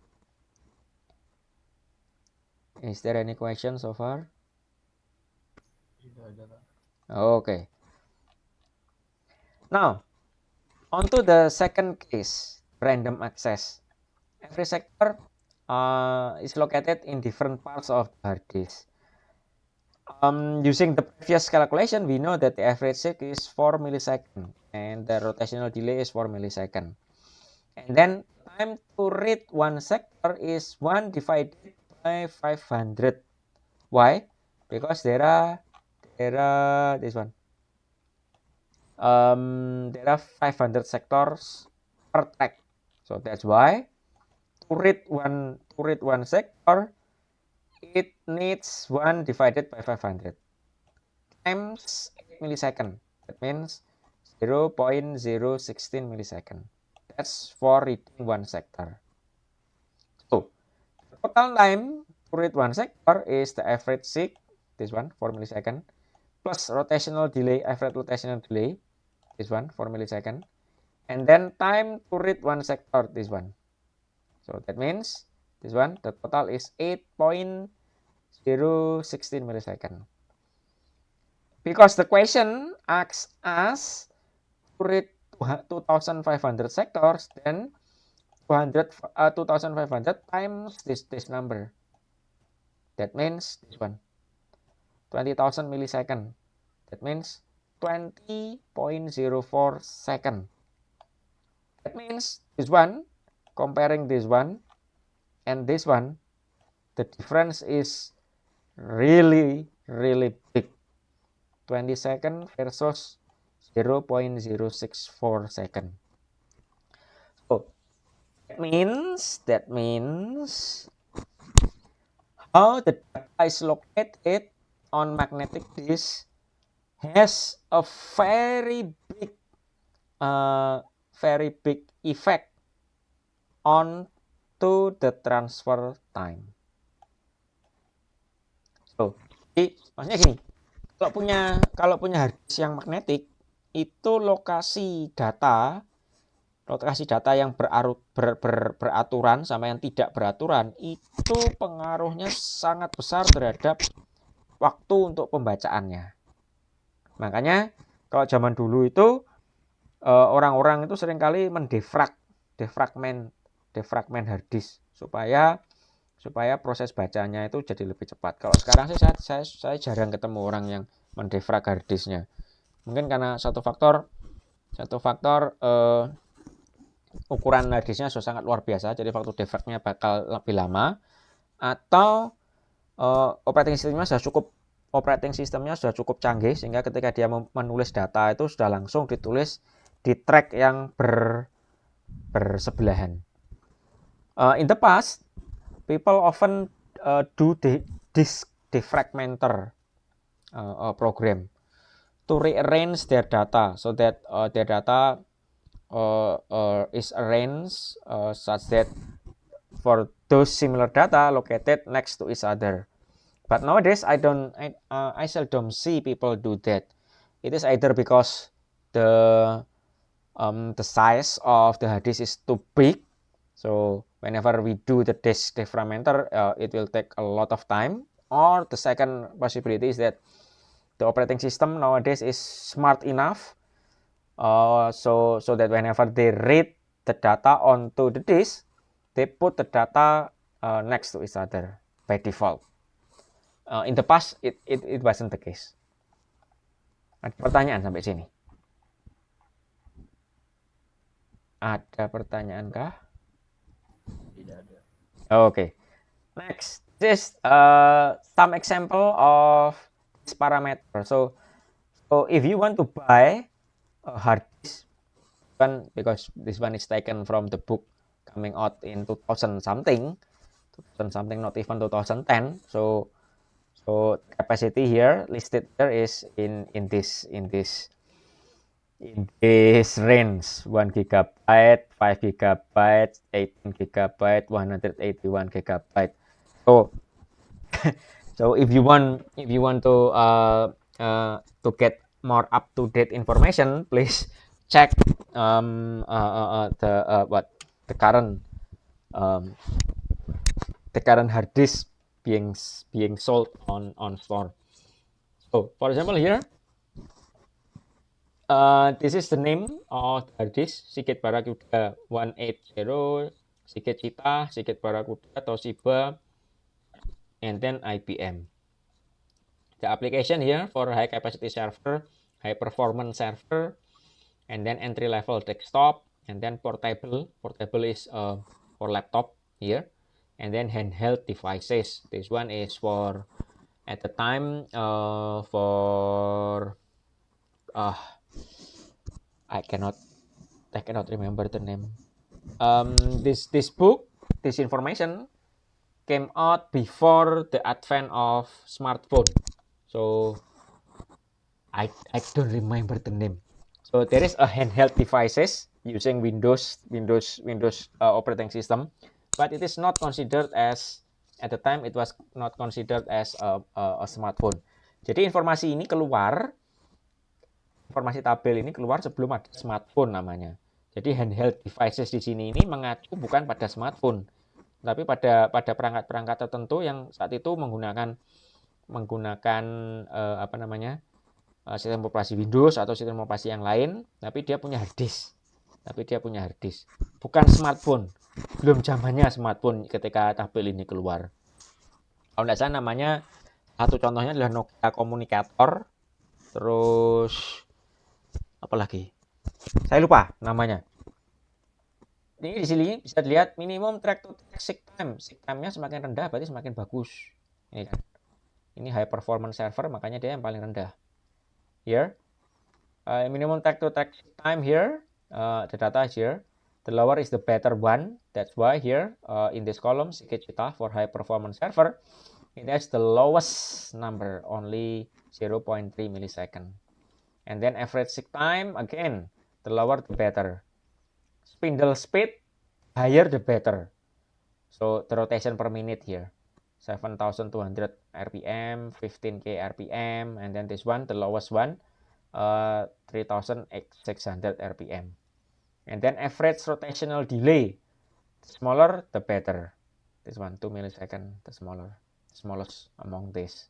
Is there any question so far? Okay. Now, on to the second case, random access. Every sector is located in different parts of the hard disk. Using the previous calculation, we know that the average seek is 4 millisecond and the rotational delay is 4 millisecond. And then time to read one sector is 1 divided by 500. Why? Because there are this one. There are 500 sectors per track. So that's why to read one sector, it needs 1 divided by 500 times 8 millisecond. That means 0.016 millisecond. That's for reading one sector. So total time to read one sector is the average seek, this one 4 millisecond, plus rotational delay, average rotational delay, this one 4 millisecond, and then time to read one sector, this one. So that means this one, the total is 8.016 millisecond. Because the question asks us to read 2,500 sectors, then 2,500 times this number. That means this one, 20,000 millisecond. That means 20.04 second. That means this one, comparing this one and this one, the difference is really big. 20 second versus 0.064 second. So that means how the data is located on magnetic disk has a very big effect on to the transfer time. So, jadi maksudnya gini, kalau punya hard disk yang magnetik, itu lokasi data yang beraturan sama yang tidak beraturan itu pengaruhnya sangat besar terhadap waktu untuk pembacaannya. Makanya kalau zaman dulu itu orang-orang itu seringkali defragment hard disk supaya proses bacanya itu jadi lebih cepat. Kalau sekarang sih saya jarang ketemu orang yang mendefrag hard disknya. Mungkin karena satu faktor ukuran hard disknya sudah sangat luar biasa, jadi waktu defragnya bakal lebih lama, atau operating sistemnya sudah cukup canggih sehingga ketika dia menulis data itu sudah langsung ditulis di track yang bersebelahan. In the past, people often do disk defragmenter program to rearrange their data so that their data is arranged such that for those similar data located next to each other. But nowadays I seldom see people do that. It is either because the size of the hard disk is too big, so whenever we do the disk defragmenter, it will take a lot of time, or the second possibility is that the operating system nowadays is smart enough so that whenever they read the data onto the disk, they put the data next to each other by default. In the past, it wasn't the case. Ada pertanyaan sampai sini? Ada pertanyaan kah? Tidak ada. Okay. Next, this some example of this parameter. So if you want to buy a hard disk, because this one is taken from the book coming out in 2000 something, not even 2010. So capacity here listed here is in this in this range 1 gigabyte, 5 gigabyte, 18 gigabyte, 181 gigabyte. So so if you want to get more up to date information, please check the current um, the current hard disk being sold on store. So for example here, this is the name of the hard disk, Seagate Barracuda 180, Seagate Cheetah, Seagate Barracuda, Toshiba, and then IBM. The application here for high capacity server, high performance server, and then entry level desktop, and then portable. Portable is for laptop here, and then handheld devices. This one is for at the time for uh, I cannot I cannot remember the name. This book, this information came out before the advent of smartphone. So I don't remember the name. So there is a handheld devices using Windows operating system, but it is not considered as at the time it was not considered as a smartphone. Jadi informasi tabel ini keluar sebelum ada smartphone namanya. Jadi handheld devices di sini ini mengacu bukan pada smartphone, tapi pada perangkat-perangkat tertentu yang saat itu menggunakan apa namanya sistem operasi Windows atau sistem operasi yang lain, tapi dia punya hard disk. Bukan smartphone. Belum zamannya smartphone ketika tabel ini keluar. Kalau tidak salah namanya, satu contohnya adalah Nokia Communicator. Terus apa lagi? Saya lupa namanya. Ini di sini bisa dilihat minimum track to track seek time. Seek time-nya semakin rendah berarti semakin bagus. Ini kan. Ini high performance server, makanya dia yang paling rendah. Here, minimum track to track time here, the data is here. The lower is the better one. That's why here in this column, Seagate Cheetah for high performance server, it has the lowest number, only 0.3 millisecond. And then average seek time, again, the lower the better. Spindle speed, higher the better. So the rotation per minute here, 7,200 RPM, 15K RPM, and then this one, the lowest one, 3,600 RPM. And then average rotational delay, the smaller the better. This one 2 millisecond, the smallest among these.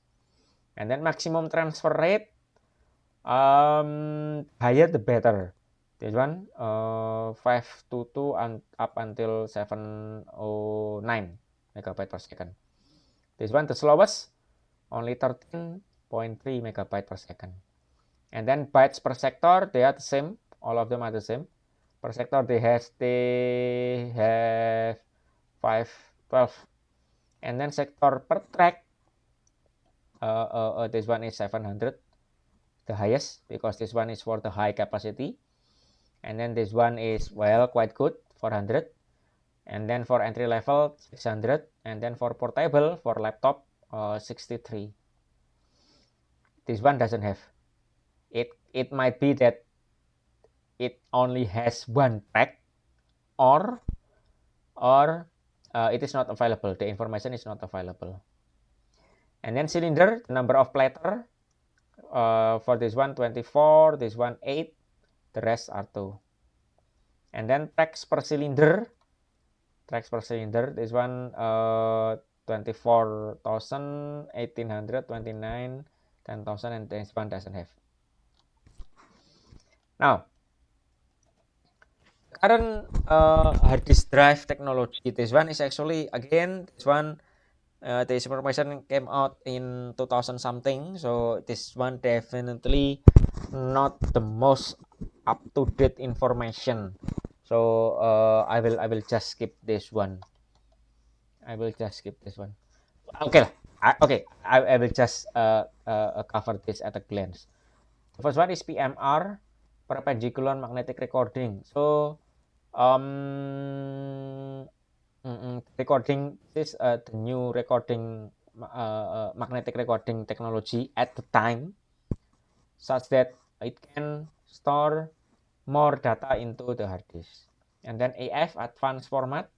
And then maximum transfer rate, higher the better. This one 522 up until 709 megabyte per second. This one the slowest, only 13.3 megabyte per second. And then bytes per sector, they are the same. All of them are the same. Per sector, they have 512. And then sector per track, this one is 700, the highest, because this one is for the high capacity. And then this one is, well, quite good, 400. And then for entry level, 600. And then for portable, for laptop, 63. This one doesn't have. It might be that it only has one track, or it is not available. The information is not available. And then cylinder, the number of platter, for this one 24, this one 8, the rest are 2. And then tracks per cylinder, this one 24,000, 1800, 29, 10,000, and this one doesn't have. Now, current hard disk drive technology, this one is actually, again, this one, this information came out in 2000 something, so this one definitely not the most up to date information. So I will just skip this one. I will just cover this at a glance. The first one is PMR, perpendicular magnetic recording. So recording is the new recording magnetic recording technology at the time, such that it can store more data into the hard disk. And then AF, advanced format.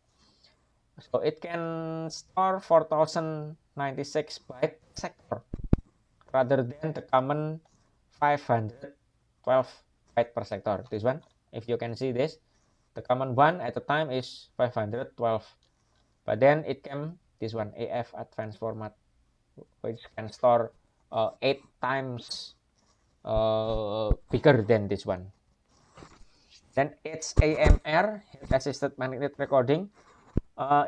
So it can store 4096 byte sector rather than the common 512 byte per sector. This one, if you can see this, the common one at the time is 512. But then it came this one, AF, advanced format, which can store 8 times bigger than this one. Then it's AMR, head assisted magnetic recording.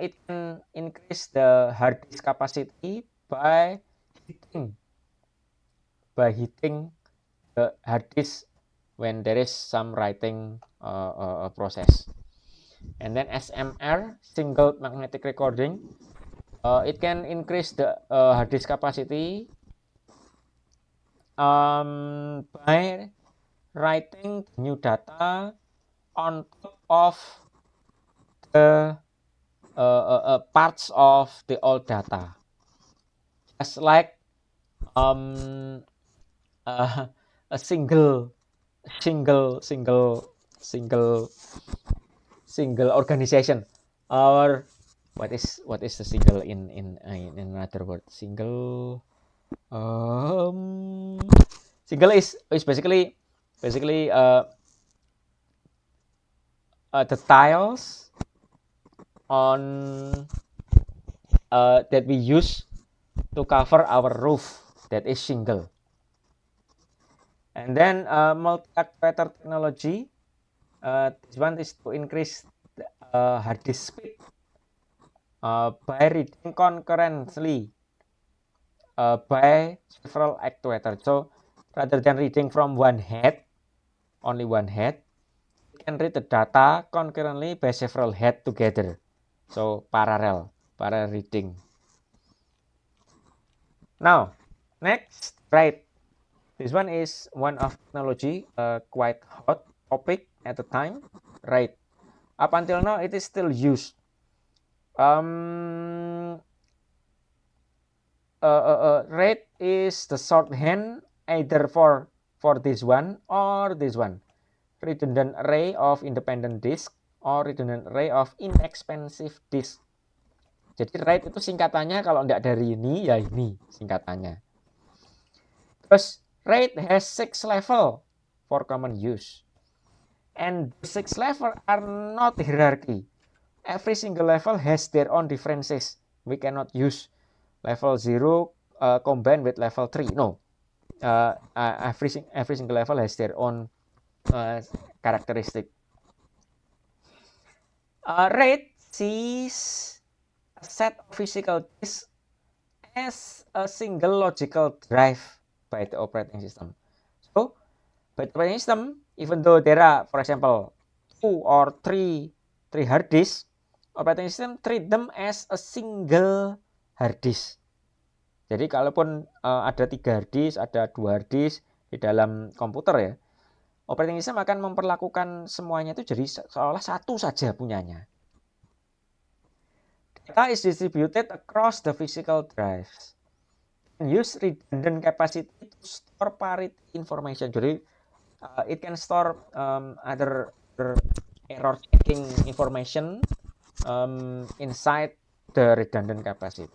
It can increase the hard disk capacity by hitting the hard disk when there is some writing process. And then SMR, single magnetic recording. It can increase the hard disk capacity by writing new data on top of the parts of the old data, just like a single organization, or what is the single in another word? Single is basically the tiles on that we use to cover our roof, that is shingle. And then multi-actuator technology. This one is to increase the hard disk speed by reading concurrently by several actuators. So rather than reading from one head, only one head, it can read the data concurrently by several heads together. So parallel reading. Now, next, write. This one is one of technology, quite hot topic at the time, right? Up until now, it is still used. RAID is the shorthand either for this one or this one. Redundant array of independent disk or redundant array of inexpensive disk. Jadi RAID itu singkatannya, kalau tidak dari ini, ya ini singkatannya. Terus RAID has 6 level for common use. And the 6 level are not hierarchy. Every single level has their own differences. We cannot use level 0 combined with level 3. No. Every single level has their own characteristic. RAID sees a set of physical disks as a single logical drive by the operating system. So, by the operating system, even though there are, for example, 2 or 3 hard disks, operating system treat them as a single hard disk. Jadi kalaupun ada 3 hard disk, ada 2 hard disk di dalam komputer ya, operating system akan memperlakukan semuanya itu jadi seolah satu saja punyanya. Data is distributed across the physical drives. Use redundant capacity to store parity information. Jadi it can store other error checking information inside the redundant capacity.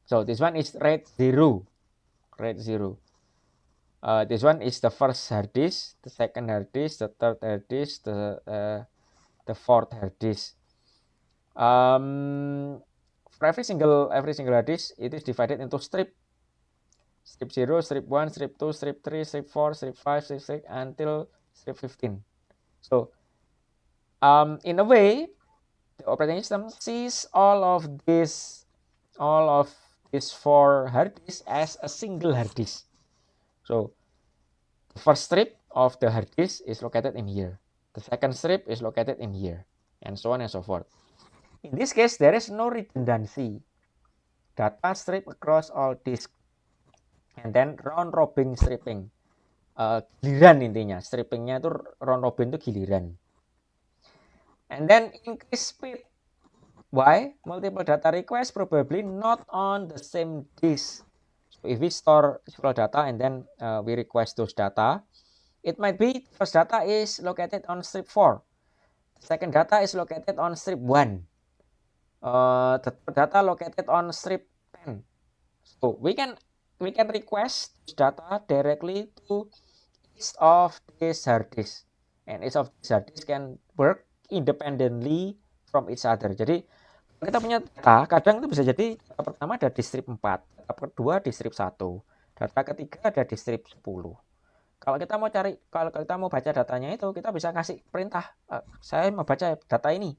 So this one is RAID 0. This one is the first hard disk, the second hard disk, the third hard disk, the fourth hard disk. For every single hard disk, it is divided into strip 0, strip 1, strip 2, strip 3, strip 4, strip 5, strip 6 until strip 15. So in a way, the operating system sees all of these 4 hard disks as a single hard disk. So the first strip of the hard disk is located in here. The second strip is located in here, and so on and so forth. In this case, there is no redundancy. Data strip across all disks. And then round robin stripping. Giliran intinya. Strippingnya itu round robin itu giliran. And then increase speed. Why? Multiple data request probably not on the same disk. So if we store several data and then we request those data, It might be first data is located on strip 4. Second data is located on strip 1. The third data located on strip 10. So we can request data directly to each of these hard disk, and each of these hard disk can work independently from each other. Jadi kita punya data, kadang itu bisa jadi data pertama ada di strip 4, data kedua di strip 1, data ketiga ada di strip 10. Kalau kita mau baca datanya itu, kita bisa kasih perintah, saya mau baca data ini.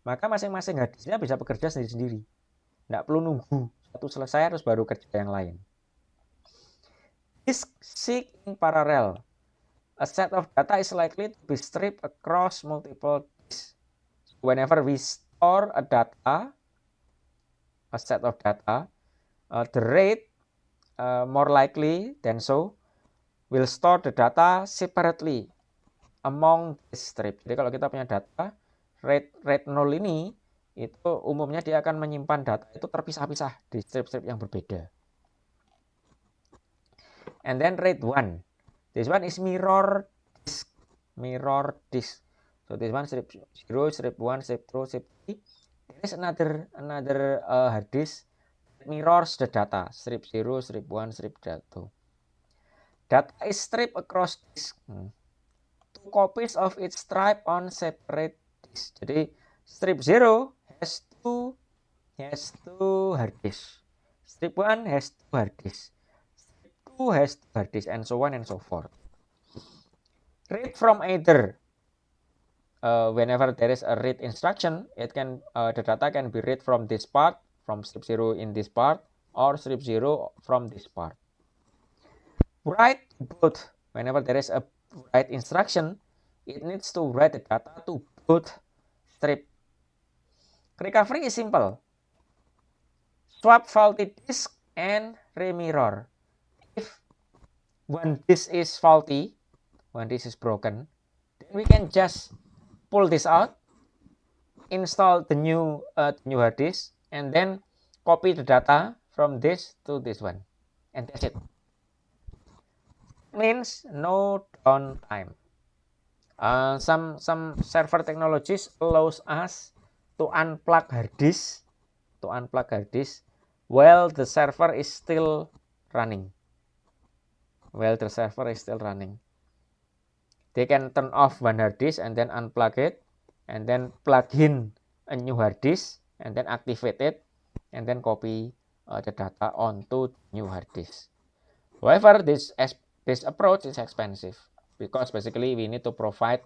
Maka masing-masing hard disknya bisa bekerja sendiri-sendiri. Nggak perlu nunggu satu selesai harus baru kerja yang lain. Disk seek in parallel. A set of data is likely to be stripped across multiple disks. Whenever we store a set of data, the rate more likely than so will store the data separately among the strip. Jadi kalau kita punya data, rate 0 ini itu umumnya dia akan menyimpan data itu terpisah-pisah di strip-strip yang berbeda. And then rate 1. This one is mirror disk. So this one strip 0, strip 1, strip 2, strip 3. There is another hard disk that mirrors the data. Strip 0, strip 1, strip 2. Data is stripped across disk. Two copies of each stripe on separate disk. Jadi strip 0 has two hard disk. Strip 1 has 2 hard disk. Strip 2 has 2 hard disk, and so on and so forth. Read from either. Whenever there is a read instruction, the data can be read from this part, from strip 0 in this part, or strip 0 from this part. Write both. Whenever there is a write instruction, it needs to write the data to both strip. Recovery is simple. Swap faulty disk and remirror. If one disk is faulty, one disk is broken, then we can just pull this out, install the new hard disk, and then copy the data from this to this one, and that's it. Means no downtime. Some server technologies allows us to unplug hard disk, while the server is still running. They can turn off one hard disk and then unplug it, and then plug in a new hard disk, and then activate it, and then copy the data onto new hard disk. However, this approach is expensive because basically we need to provide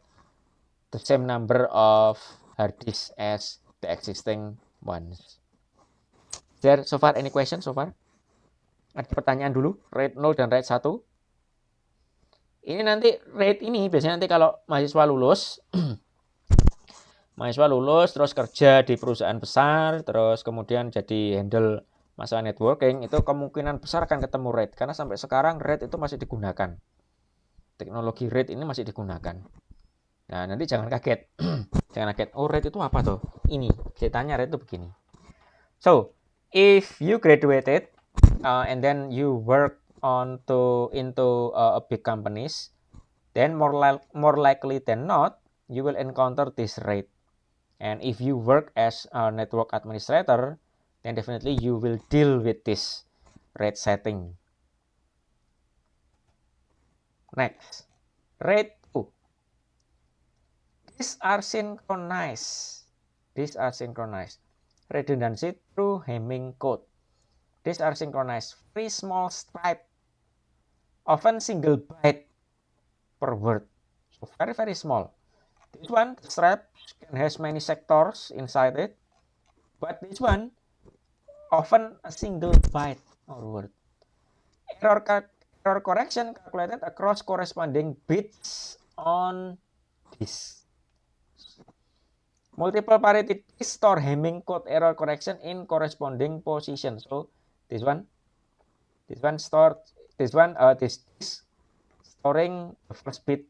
the same number of hard disks as the existing ones. Is there so far any question so far? Ada pertanyaan dulu, RAID 0 dan RAID 1. Ini nanti RAID ini biasanya nanti kalau mahasiswa lulus terus kerja di perusahaan besar, terus kemudian jadi handle masalah networking, itu kemungkinan besar akan ketemu RAID karena sampai sekarang RAID itu masih digunakan. Teknologi RAID ini masih digunakan. Nah, nanti jangan kaget. Oh, RAID itu apa tuh? Ini, ceritanya RAID itu begini. So, if you graduated and then you work into a big companies, then more likely than not, you will encounter this RAID. And if you work as a network administrator, then definitely you will deal with this RAID setting. Next, RAID 2. These are synchronized. Redundancy through Hamming code. These are synchronized. Very small stripe, often single byte per word. So very, very small. This one, the stripe can has many sectors inside it, but this one often a single byte or word. Error correction calculated across corresponding bits on disk. Multiple parity disk store Hamming code error correction in corresponding position. So this disk storing the first bit.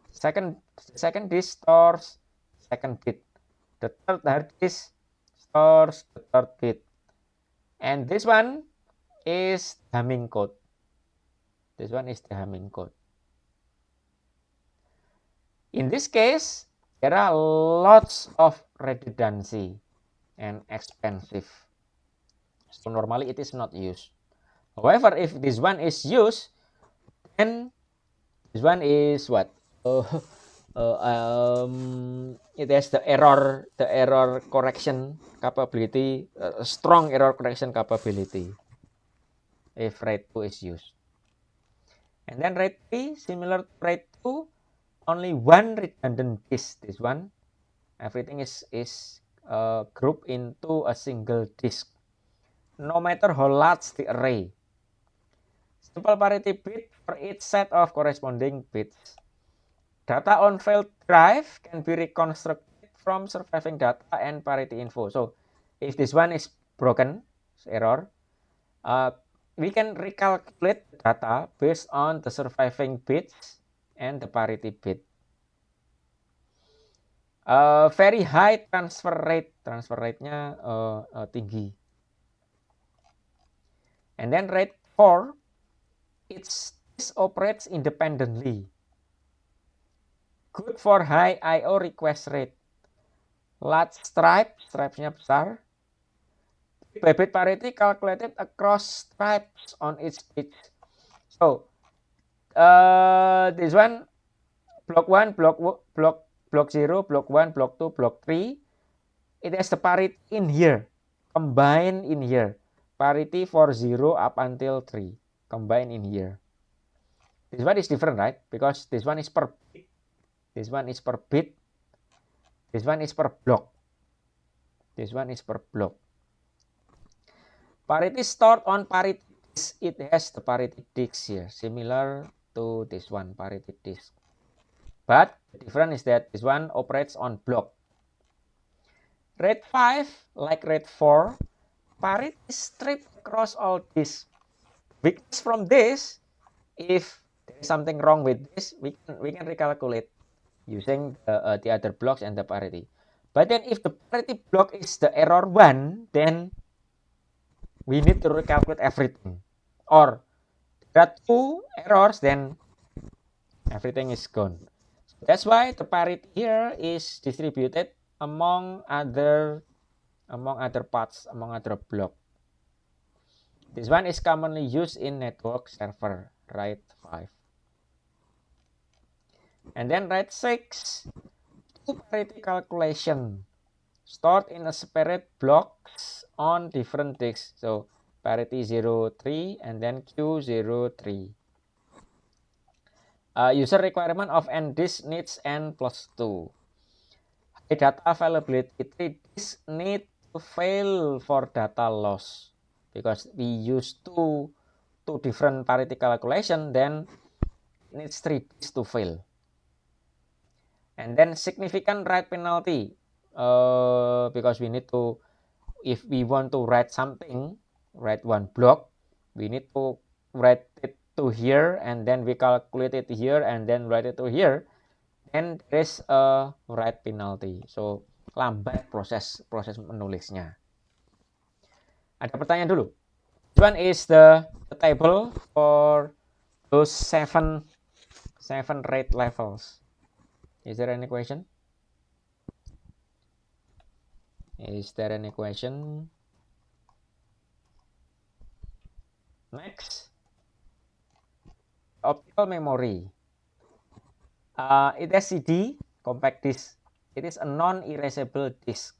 Second disk stores second bit. The third hard disk stores the third bit. And this one is Hamming code. In this case, there are lots of redundancy and expensive. So normally it is not used. However, if this one is used, then this one is what? It has the error correction capability, strong error correction capability if RAID 2 is used. And then RAID 3, similar to RAID 2, only one redundant disk. This one, everything is grouped into a single disk, no matter how large the array. Simple parity bit for each set of corresponding bits. Data on failed drive can be reconstructed from surviving data and parity info. So if this one is broken, error, we can recalculate the data based on the surviving bits and the parity bit. Very high transfer rate-nya tinggi. And then RAID 4, this operates independently. Good for high I/O request rate. Large stripes-nya besar. Bit parity calculated across stripes on each bit. So, this one, block 1, block 0, block 1, block 2, block 3, it has the parity in here, combined in here. Parity for 0 up until 3, combined in here. This one is different, right? Because this one is per bit. This one is per bit. This one is per block. This one is per block. Parity stored on parity disk. It has the parity disk here, similar to this one, parity disk. But the difference is that this one operates on block. RAID 5, like RAID 4, parity is stripped across all disks. Because from this, if there is something wrong with this, we can recalculate using the other blocks and the parity. But then if the parity block is the error 1, then we need to recalculate everything. Or there are 2 errors, then everything is gone. So that's why the parity here is distributed among other parts, among other block. This one is commonly used in network server, RAID 5. And then RAID 6, 2 parity calculation stored in a separate blocks on different disks. So parity 03 and then Q03. User requirement of n disk needs n plus 2. High data availability, 3 disks need to fail for data loss. Because we use two different parity calculation, then it needs 3 disks to fail. And then significant write penalty, because we need to, if we want to write something, write one block, we need to write it to here, and then we calculate it here, and then write it to here, and there is a write penalty. So lambat proses menulisnya. Ada pertanyaan dulu. This one is the table for those seven rate levels. Is there any question? Is there any question? Next, optical memory. It has CD, compact disk. It is a non-erasable disk.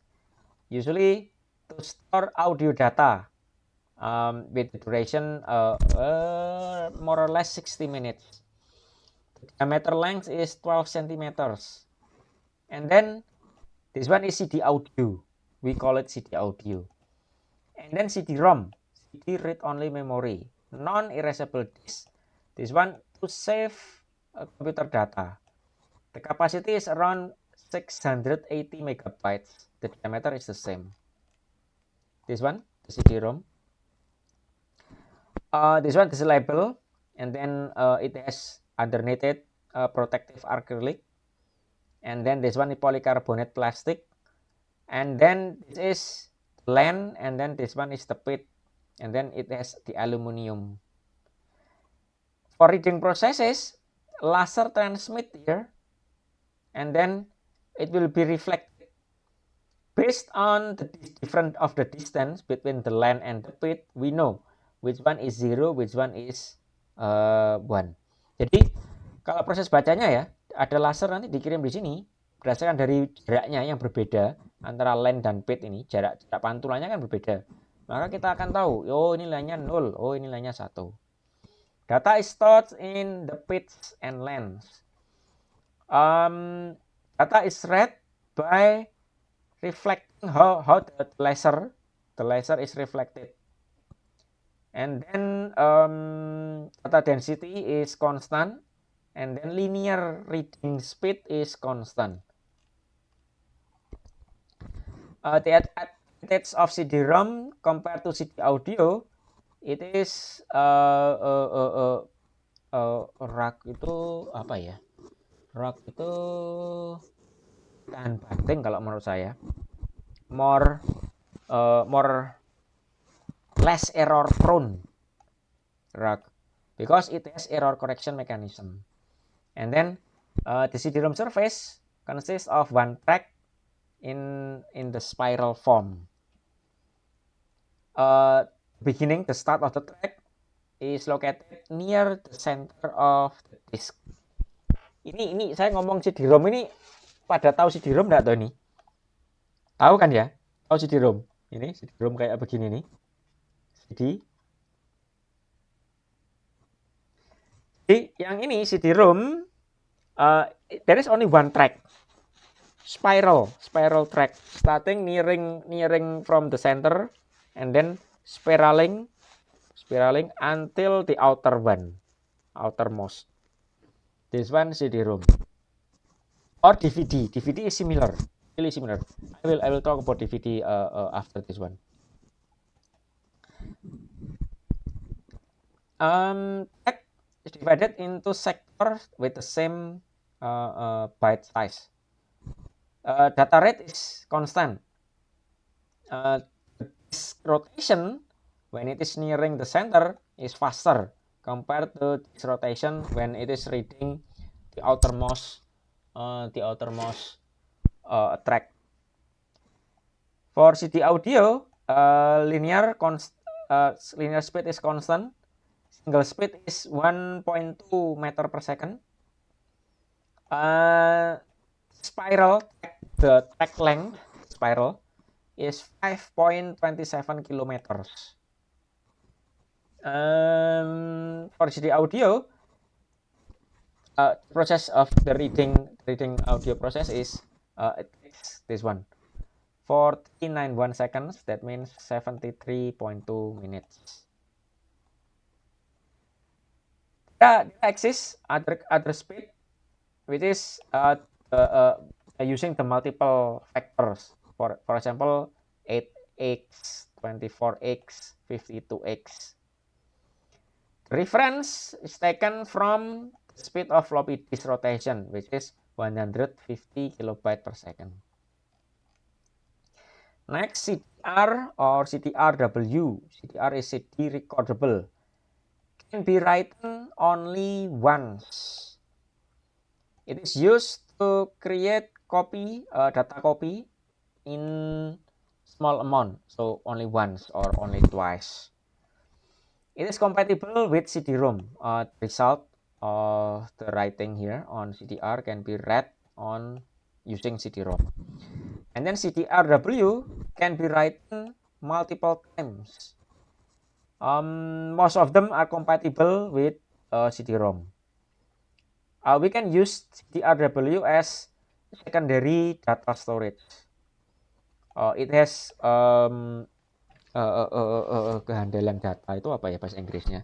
Usually to store audio data with the duration more or less 60 minutes. The diameter length is 12 centimeters. And then this one is CD audio. We call it CD audio. And then CD-ROM, CD read-only memory, non-erasable disk. This one to save computer data. The capacity is around 680 megabytes. The diameter is the same. This one, the CD-ROM. This one is a label, and then it has underneath it protective acrylic. And then this one is polycarbonate plastic. And then this is LAN, and then this one is the pit, and then it has the aluminum. For reading processes, laser transmit here, and then it will be reflected based on the difference of the distance between the line and the width. We know which one is 0, which one is 1. Jadi kalau proses bacanya ya, ada laser nanti dikirim di sini berdasarkan dari jaraknya yang berbeda antara line dan width ini, jarak pantulannya kan berbeda. Maka kita akan tahu, oh ini line-nya 0, oh ini line-nya 1. Data is stored in the width and length. Data is read by reflecting how the laser is reflected. And then data density is constant, and then linear reading speed is constant. The advantage of CD-ROM compared to CD audio, it is rak itu apa ya? Rak itu tahan banting kalau menurut saya. More less error prone rak because it has error correction mechanism. And then the CD-ROM surface consists of one track in the spiral form. Beginning, the start of the track is located near the center of the disk. Ini saya ngomong CD-ROM ini pada tahu CD-ROM enggak tahu ini? Tahu kan ya? Tahu CD-ROM? Ini CD-ROM kayak begini nih. Jadi yang ini CD-ROM there is only one track. Spiral track starting nearing from the center and then spiraling until the outermost. This one CD-ROM or DVD. DVD is similar, really similar. I will talk about DVD after this one. Track is divided into sectors with the same byte size. Data rate is constant. Disk rotation when it is nearing the center is faster compared to disk rotation when it is reading the outermost track. For CD audio, linear speed is constant. Single speed is 1.2 meter per second. The track length spiral is 5.27 kilometers. For CD audio, process of the reading audio process is it takes this one 4.91 seconds. That means 73.2 minutes. There exists other speed, which is using the multiple factors. For example, 8x, 24x, 52x. The reference is taken from the speed of floppy disk rotation, which is 150 kilobyte per second. Next, CDR or CDRW. CDR is CD recordable. Can be written only once. It is used to create data copy in small amount, so only once or only twice. It is compatible with CD-ROM. The result of the writing here on CDR can be read on using CD-ROM. And then CDRW can be written multiple times. Most of them are compatible with CD-ROM. We can use CDRW as secondary data storage. It has kehandalan data itu apa ya bahasa Inggrisnya?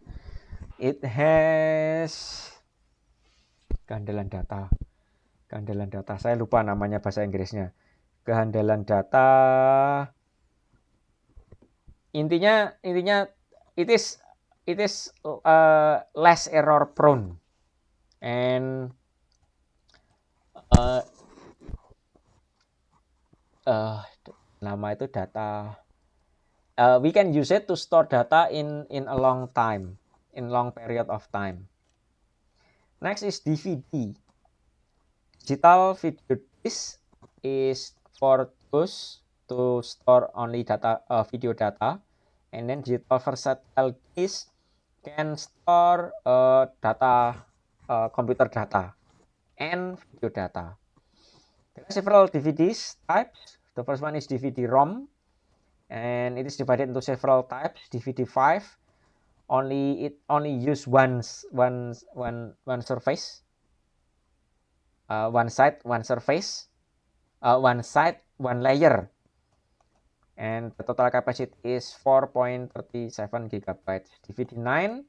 It has kehandalan data. Saya lupa namanya bahasa Inggrisnya. Kehandalan data. Intinya it is less error prone and nama itu data. We can use it to store data in a long period of time. Next is DVD. Digital video disk is for those to store only data, video data, and then digital versatile disk can store data, computer data and video data. There are several DVDs types. The first one is DVD-ROM, and it is divided into several types. DVD-5 only use one surface, one side, one surface, one side, one layer, and the total capacity is 4.37 gigabytes. DVD-9,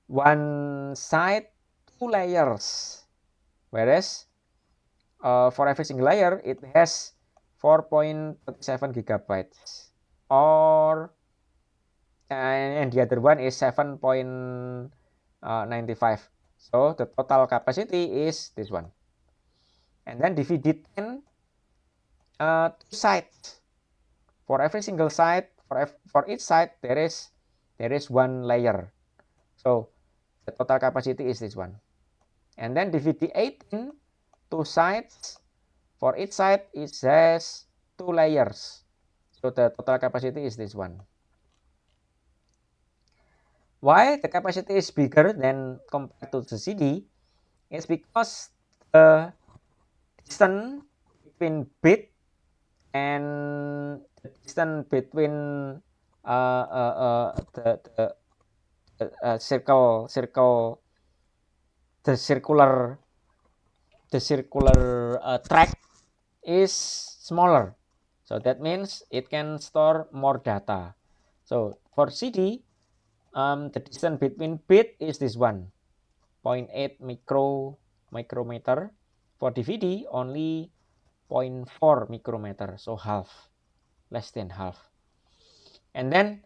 one side, two layers, whereas for every single layer it has 4.37 gigabytes, or and the other one is 7.95. So the total capacity is this one. And then DVD-10, two sides. For every single side, for each side there is one layer. So the total capacity is this one. And then DVD-18, two sides. For each side it has two layers. So the total capacity is this one. Why the capacity is bigger than compared to the CD? It's because the distance between bit and the distance between the circular track is smaller. So that means it can store more data. So for CD, the distance between bit is this one, 0.8 micrometer. For DVD, only 0.4 micrometer, so half, less than half. And then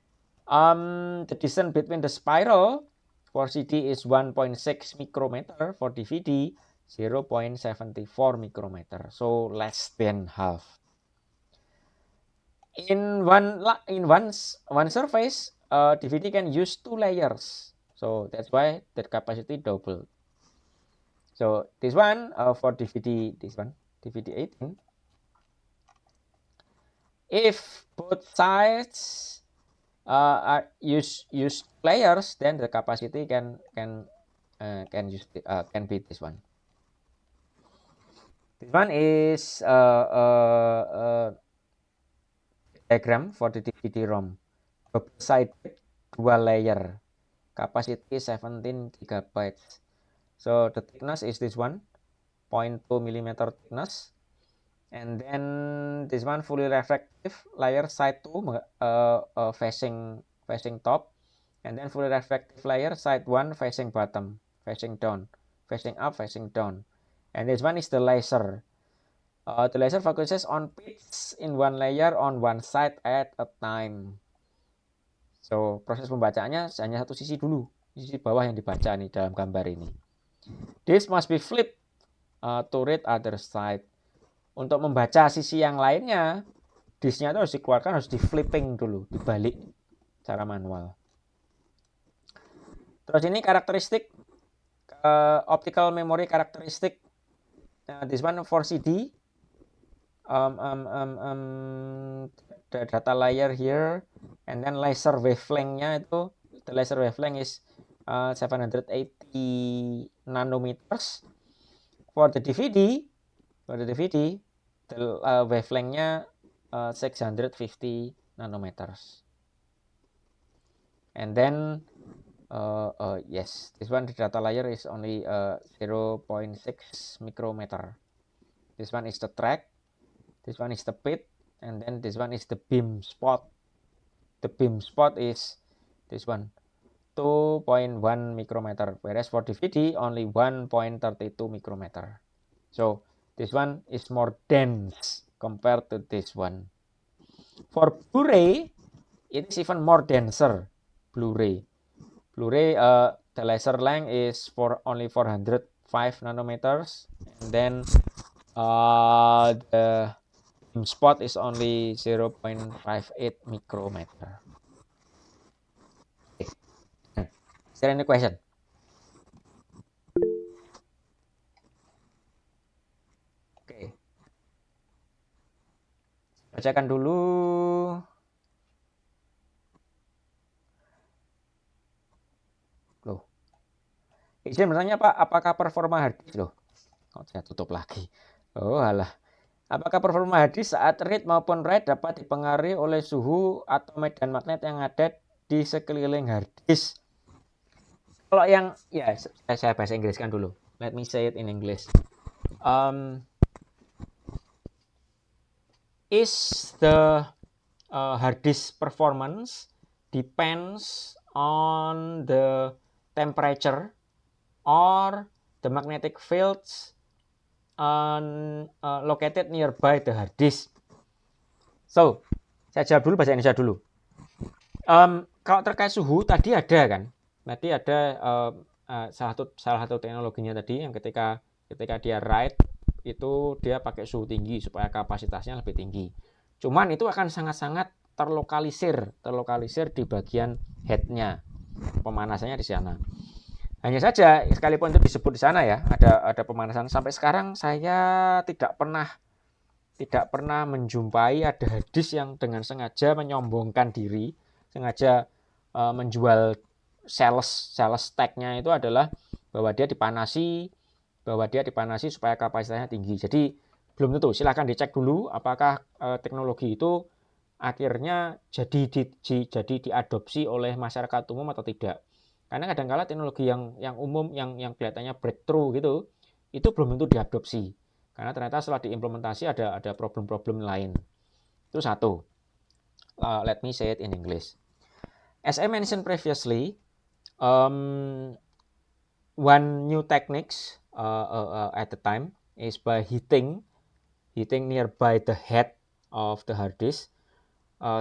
the distance between the spiral for CD is 1.6 micrometer, for DVD 0.74 micrometer, so less than half. In one surface, DVD can use two layers, so that's why the capacity doubled. So this one for DVD, DVD-18, if both sides use layers, then the capacity can be this one. This one is diagram for the DVD-ROM. Double-sided, dua layer, capacity 17 gigabytes. So the thickness is this one, 0.2 millimeter thickness. And then this one fully reflective layer, side 2 facing top, and then fully reflective layer, side 1 facing bottom, facing down, facing up, facing down. And this one is the laser. The laser focuses on bits in one layer on one side at a time. So proses pembacaannya hanya satu sisi dulu, sisi bawah yang dibaca nih dalam gambar ini. This must be flipped to read other side. Untuk membaca sisi yang lainnya, disknya itu harus dikeluarkan, harus di flipping dulu, dibalik secara manual. Terus ini karakteristik optical memory karakteristik. This one for CD, the data layer here, and then laser wavelength-nya itu, the laser wavelength is 780 nanometers. For the DVD, the wavelength-nya 650 nanometers. And then yes, this one, the data layer is only 0.6 micrometer. This one is the track, this one is the bit, and then this one is the beam spot. The beam spot is this one, 2.1 micrometer, whereas for DVD only 1.32 micrometer. So this one is more dense compared to this one. For Blu-ray, it is even more denser. Blu-ray, the laser length is only 405 nanometers, and then the beam spot is only 0.58 micrometer. Okay. Is there any question? Oke. Bacakan dulu. Loh. Izin bertanya Pak, apakah performa hard disk? Loh, kok saya tutup lagi. Oh alah. Apakah performa hard disk saat read maupun write dapat dipengaruhi oleh suhu atau medan magnet yang ada di sekeliling hard disk? Kalau yang, ya saya bahasa Inggriskan dulu. Let me say it in English. Is the hard disk performance depends on the temperature or the magnetic fields located nearby the hard disk. So, saya jawab dulu bahasa Indonesia dulu. Kalau terkait suhu tadi ada kan? Tadi ada salah satu teknologinya tadi yang ketika dia write itu dia pakai suhu tinggi supaya kapasitasnya lebih tinggi. Cuman itu akan sangat-sangat terlokalisir di bagian headnya, pemanasannya di sana. Hanya saja sekalipun itu disebut di sana ya, ada pemanasan. Sampai sekarang saya tidak pernah menjumpai ada hard disk yang dengan sengaja menyombongkan diri, sengaja menjual sales tag-nya itu adalah bahwa dia dipanasi supaya kapasitasnya tinggi. Jadi belum tentu. Silahkan dicek dulu apakah teknologi itu akhirnya jadi diadopsi oleh masyarakat umum atau tidak. Karena kadang-kala teknologi yang umum yang kelihatannya breakthrough gitu, itu belum tentu diadopsi. Karena ternyata setelah diimplementasi ada problem-problem lain. Itu satu. Let me say it in English. As I mentioned previously, one new techniques at the time is by heating nearby the head of the hard disk,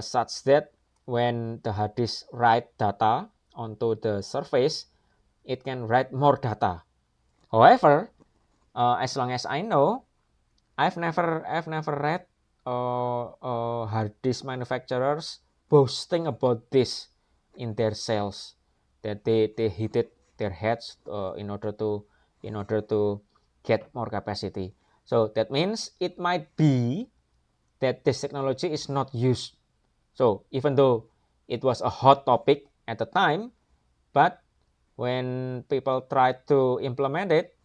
such that when the hard disk write data onto the surface, it can write more data. However, as long as I know, I've never read hard disk manufacturers boasting about this in their sales, that they heated their heads in order to get more capacity. So that means it might be that this technology is not used. So even though it was a hot topic at the time, but when people try to implement it,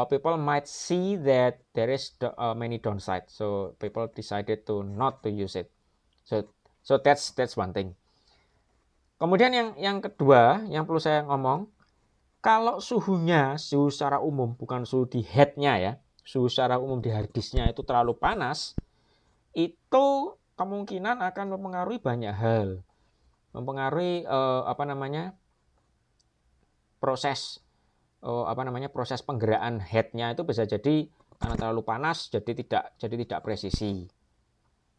people might see that there is many downsides. So people decided to not to use it. So that's one thing. Kemudian yang kedua yang perlu saya ngomong, kalau suhu secara umum, bukan suhu di headnya ya, suhu secara umum di hard disknya itu terlalu panas, itu kemungkinan akan mempengaruhi banyak hal, mempengaruhi proses penggeraan headnya itu bisa jadi karena terlalu panas jadi tidak presisi.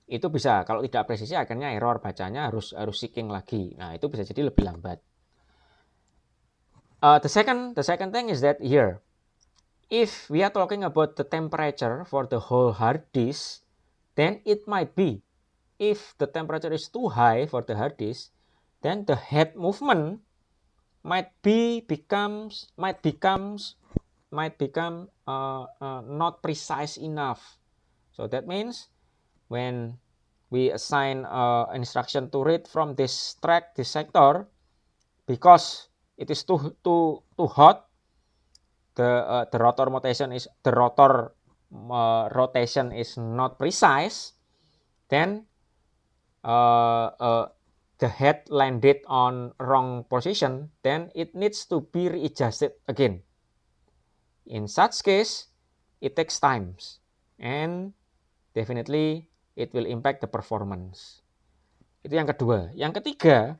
Itu bisa, kalau tidak presisi akhirnya error, bacanya harus seeking lagi. Nah, itu bisa jadi lebih lambat. The second thing is that here, if we are talking about the temperature for the whole hard disk, then it might be, if the temperature is too high for the hard disk, then the head movement might become not precise enough. So that means when we assign instruction to read from this track, this sector, because it is too hot, the rotor rotation is not precise, then the head landed on wrong position, then it needs to be readjusted again. In such case, it takes time and definitely it will impact the performance. Itu yang kedua. Yang ketiga,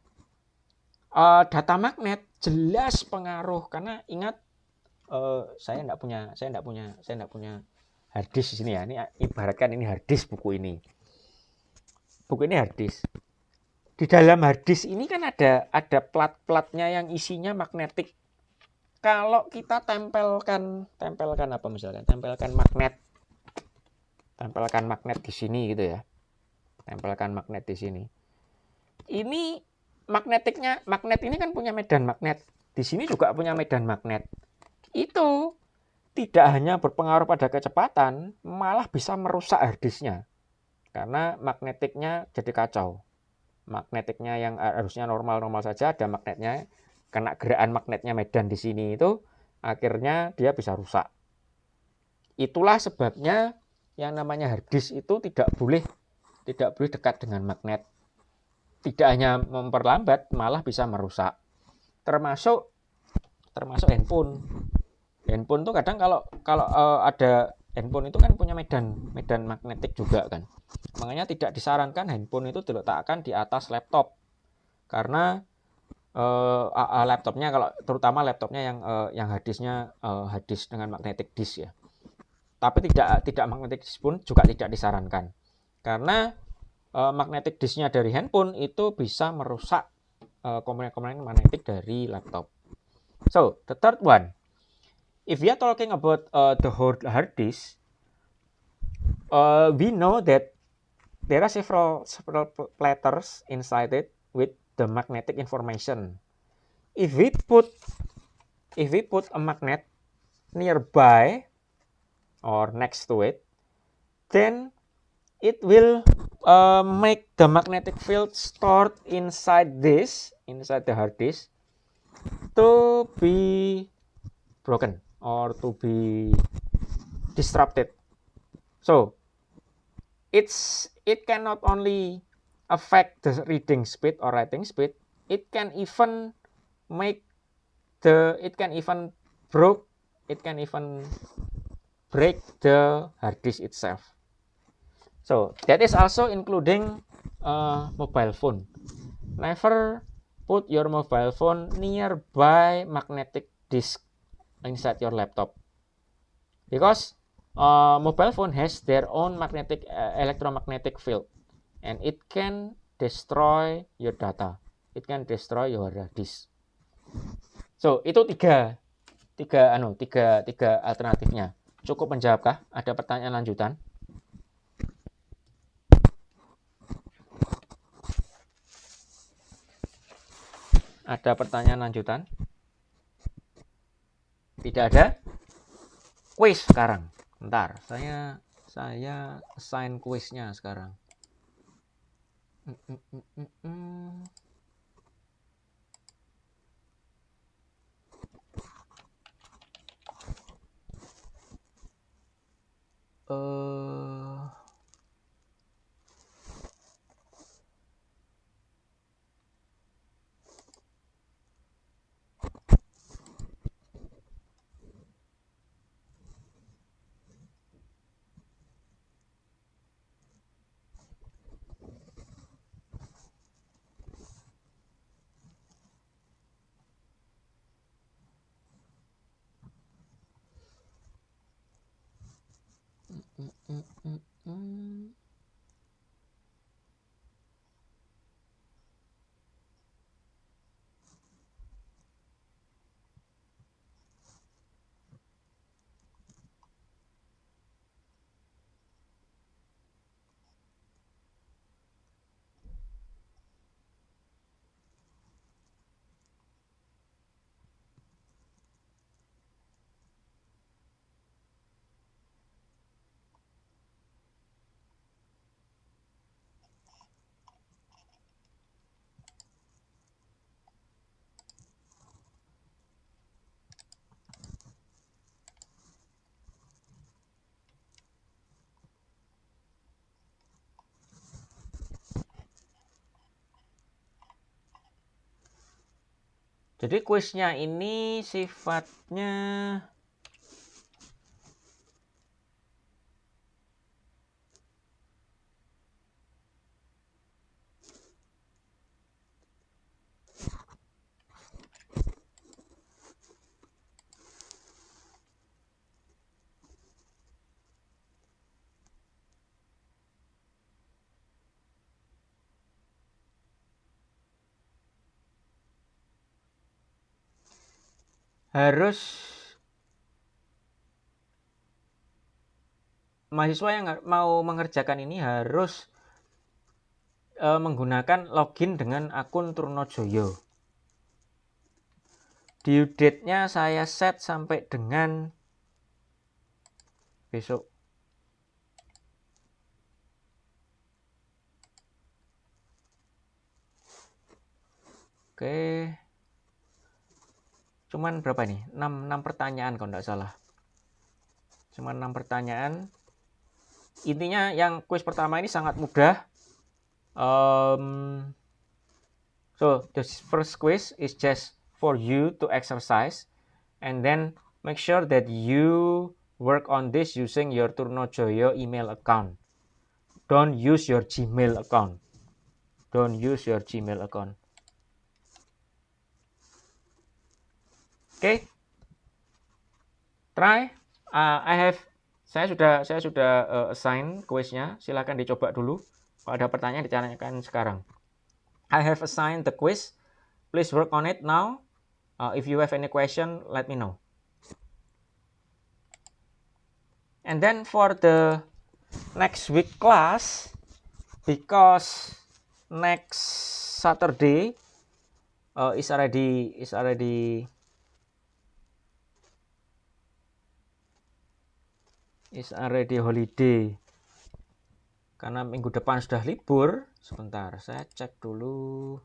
data magnet jelas pengaruh, karena ingat saya enggak punya hard disk di sini ya. Ini ibaratkan ini hard disk buku ini. Buku ini hard disk. Di dalam hard disk ini kan ada plat-platnya yang isinya magnetik. Kalau kita tempelkan apa misalkan? Tempelkan magnet di sini gitu ya. Tempelkan magnet di sini. Ini magnet ini kan punya medan magnet. Di sini juga punya medan magnet. Itu tidak hanya berpengaruh pada kecepatan, malah bisa merusak harddisknya karena magnetiknya jadi kacau. Magnetiknya yang harusnya normal-normal saja, ada magnetnya, kena gerakan magnetnya medan di sini itu, akhirnya dia bisa rusak. Itulah sebabnya yang namanya harddisk itu tidak boleh dekat dengan magnet. Tidak hanya memperlambat, malah bisa merusak. Termasuk handphone. Handphone tuh kadang kalau ada handphone itu kan punya medan magnetik juga kan. Makanya tidak disarankan handphone itu diletakkan di atas laptop. Karena laptopnya, kalau terutama laptopnya yang harddisknya harddisk dengan magnetic disk ya. Tapi tidak magnetic disk pun juga tidak disarankan. Karena magnetic disknya dari handphone itu bisa merusak komponen-komponen magnetik dari laptop. So, the third one. If we are talking about the hard disk, we know that there are several platters inside it with the magnetic information. If we put a magnet nearby or next to it, then it will make the magnetic field stored inside the hard disk to be broken or to be disrupted. So it can not only affect the reading speed or writing speed, it can even break the hard disk itself. So that is also including mobile phone. Never put your mobile phone nearby magnetic disk inside your laptop, because mobile phone has their own electromagnetic field, and it can destroy your data. It can destroy your disk. So itu tiga alternatifnya. Cukup menjawabkah? Ada pertanyaan lanjutan? Ada pertanyaan lanjutan? Tidak ada? Quiz sekarang. Bentar, saya assign quiznya sekarang. Jadi kuisnya ini sifatnya harus mahasiswa yang mau mengerjakan ini harus menggunakan login dengan akun Trunojoyo. Due date-nya saya set sampai dengan besok. Oke. Cuman berapa nih? 6 pertanyaan kalau nggak salah. Cuman 6 pertanyaan. Intinya yang kuis pertama ini sangat mudah. So the first quiz is just for you to exercise, and then make sure that you work on this using your Turnojoyo email account. Don't use your Gmail account. Don't use your Gmail account. Okay, try. Saya sudah assign quiznya. Silakan dicoba dulu. Kalau ada pertanyaan ditanyakan sekarang. I have assigned the quiz. Please work on it now. If you have any question, let me know. And then for the next week class, because next Saturday is already holiday. Karena minggu depan sudah libur. Sebentar, saya cek dulu.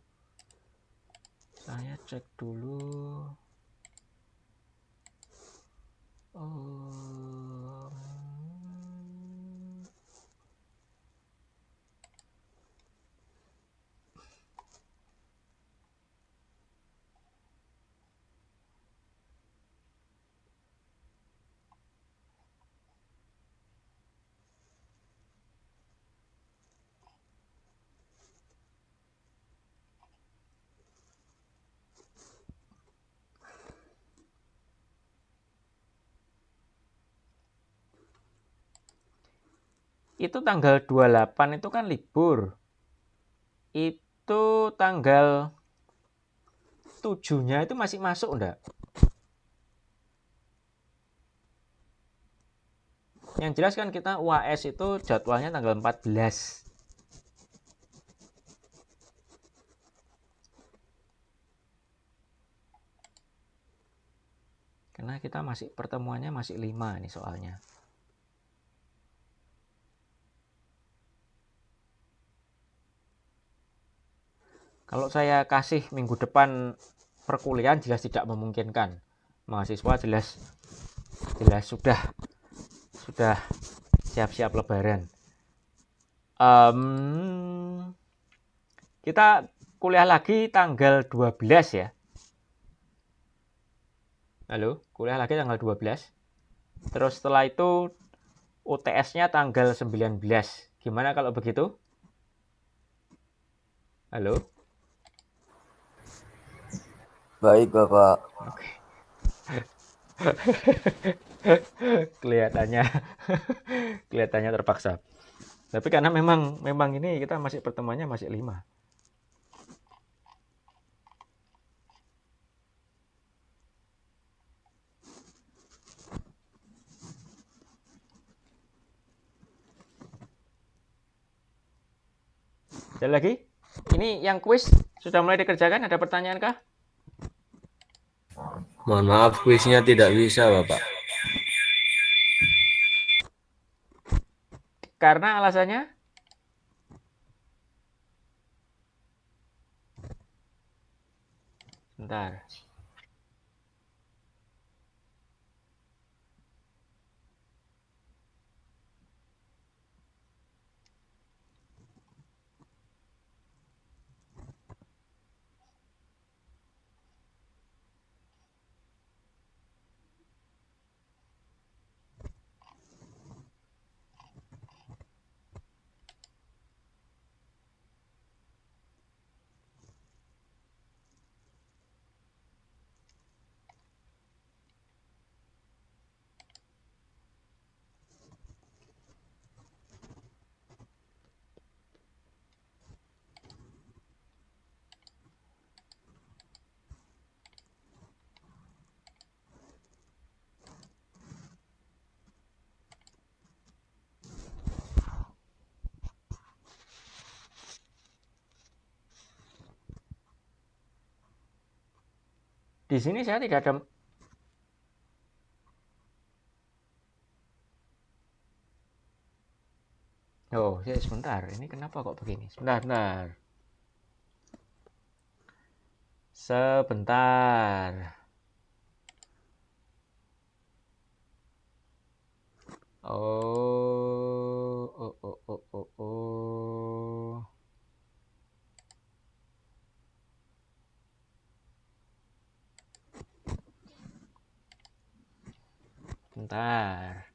Itu tanggal 28 itu kan libur. Itu tanggal 7-nya itu masih masuk enggak? Yang jelas kan kita UAS itu jadwalnya tanggal 14. Karena kita masih pertemuannya masih 5 nih soalnya. Kalau saya kasih minggu depan perkuliahan jelas tidak memungkinkan. Mahasiswa jelas sudah siap-siap lebaran. Kita kuliah lagi tanggal 12 ya. Halo, kuliah lagi tanggal 12. Terus setelah itu UTS-nya tanggal 19. Gimana kalau begitu? Halo? Baik, Bapak. Oke. kelihatannya terpaksa. Tapi karena memang ini kita masih pertemuannya masih 5. Ada lagi? Ini yang kuis sudah mulai dikerjakan, ada pertanyaan kah? Mohon maaf, kuisnya tidak bisa, Bapak. Karena alasannya? Bentar. Di sini saya tidak ada Oh, ya sebentar. Ini kenapa kok begini? Sebentar, sebentar. Sebentar. Oh, oh, oh, oh, oh, oh. Bentar.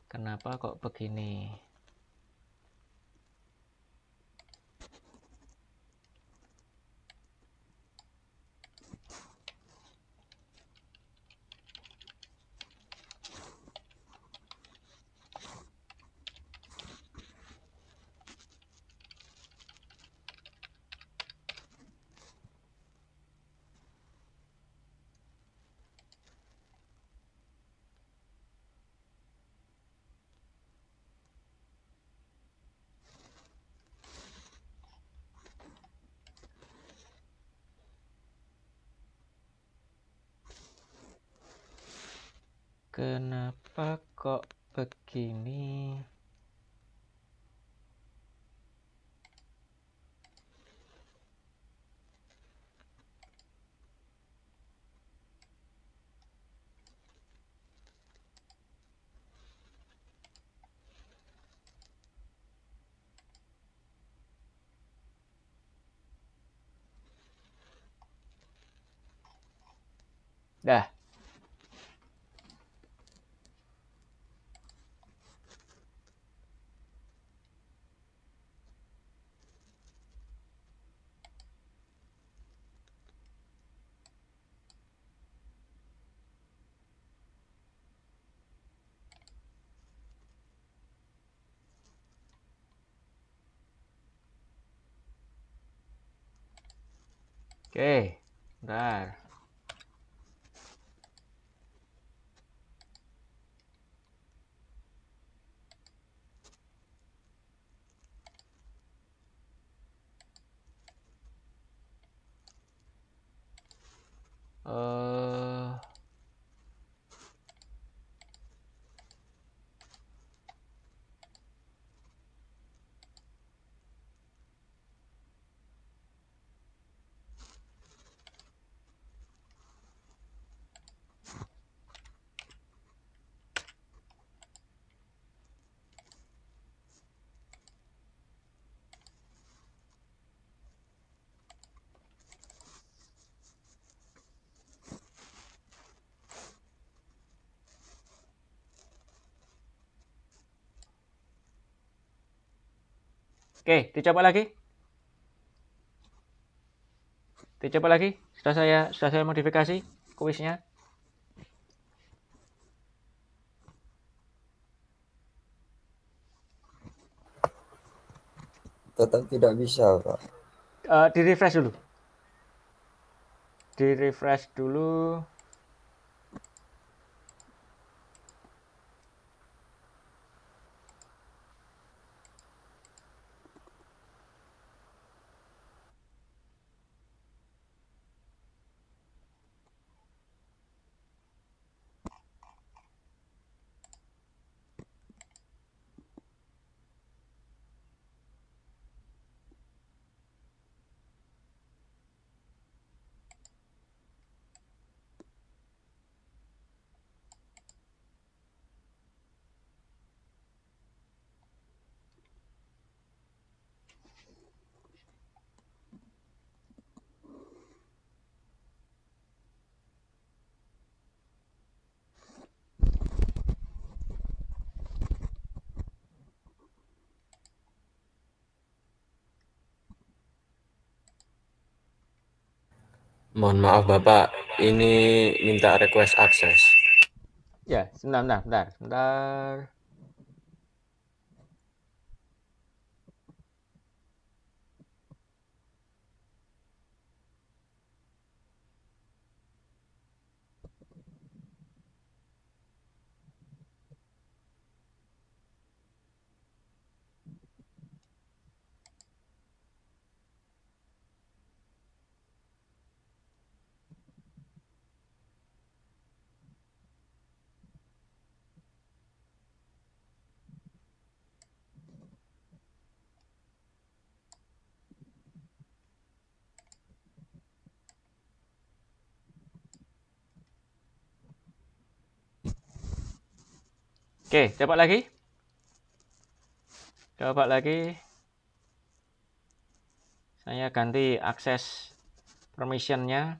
Kenapa kok begini? Kenapa kok begini? Dah. Oke. Bentar. Eh, Oke, dicoba lagi. Dicoba lagi. Sudah saya modifikasi kuisnya. Tetap tidak bisa, Pak. Di-refresh dulu. Di-refresh dulu. Mohon maaf, Bapak. Ini minta request akses. Ya, sebentar, sebentar, sebentar. Oke, coba lagi. Coba lagi. Saya ganti akses permissionnya.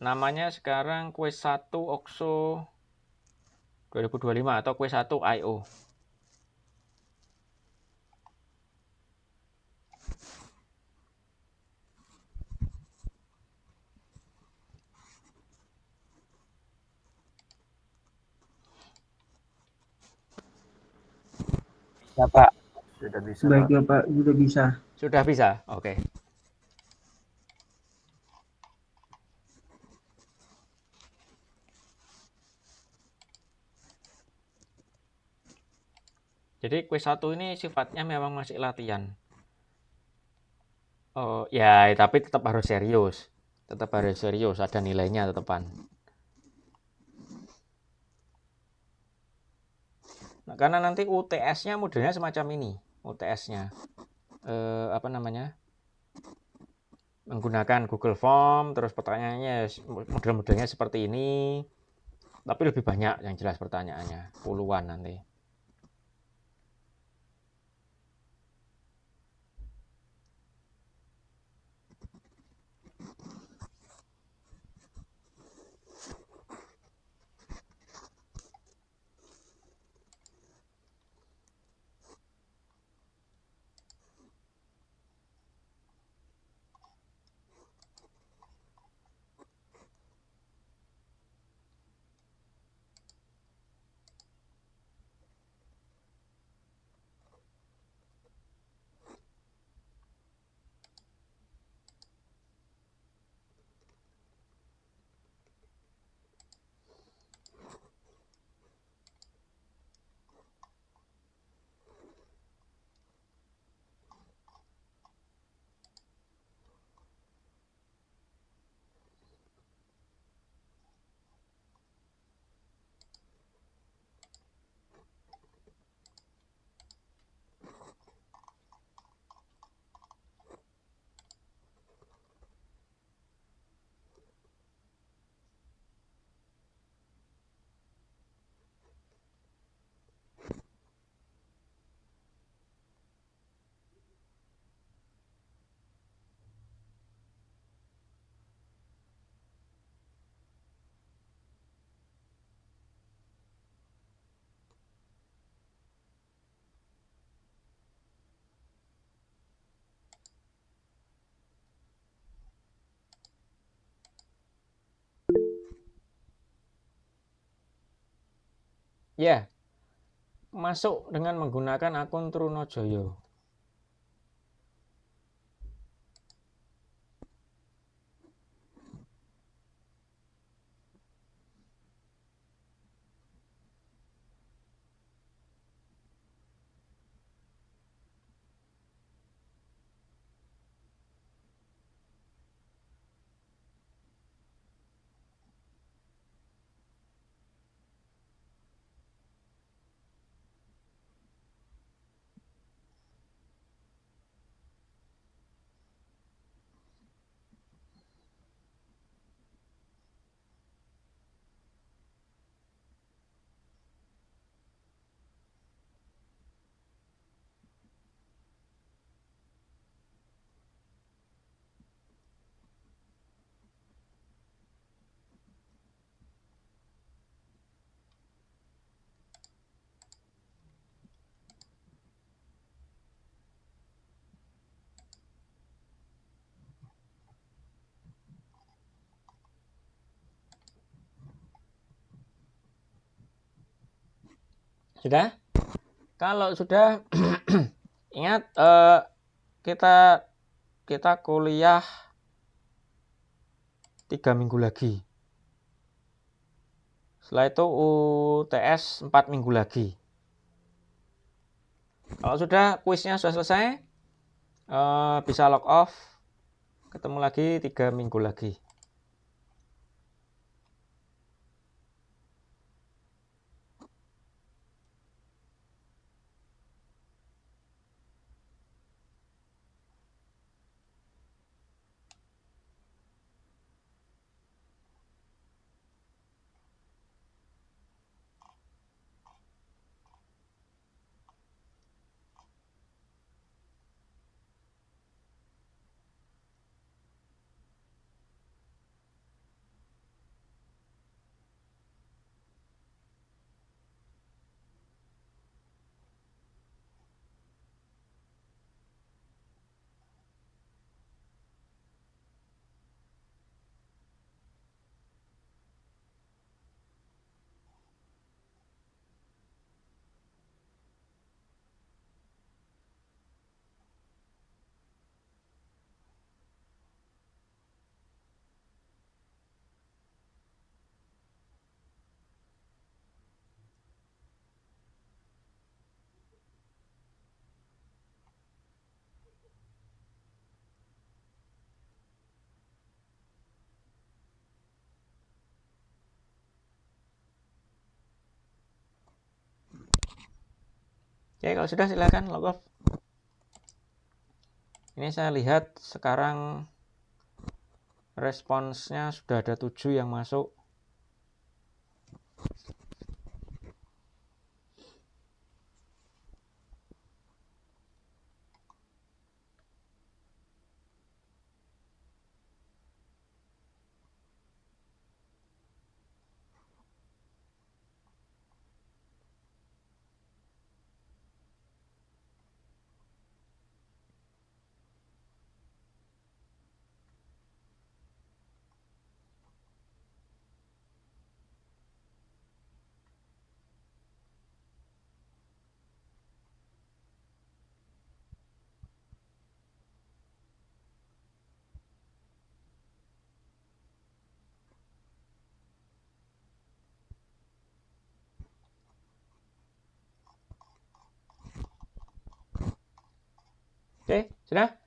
Namanya sekarang Quest 1 OXO 2025 atau Quest 1 IO. Ya, Pak. Sudah bisa, Pak. Baiklah Pak, sudah bisa. Sudah bisa? Oke. Jadi Quest 1 ini sifatnya memang masih latihan. Oh, ya, tapi tetap harus serius. Tetap harus serius, ada nilainya tetepan. Nah, karena nanti UTS-nya modelnya semacam ini. UTS-nya apa namanya? Menggunakan Google Form, terus pertanyaannya model-modelnya seperti ini. Tapi lebih banyak yang jelas pertanyaannya, puluhan nanti. Ya, masuk dengan menggunakan akun Trunojoyo. Sudah? Kalau sudah, ingat kita kita kuliah 3 minggu lagi. Setelah itu UTS 4 minggu lagi. Kalau sudah kuisnya sudah selesai, bisa log off. Ketemu lagi 3 minggu lagi. Oke, kalau sudah silakan log off. Ini saya lihat sekarang responsnya sudah ada 7 yang masuk. Oke, sudah?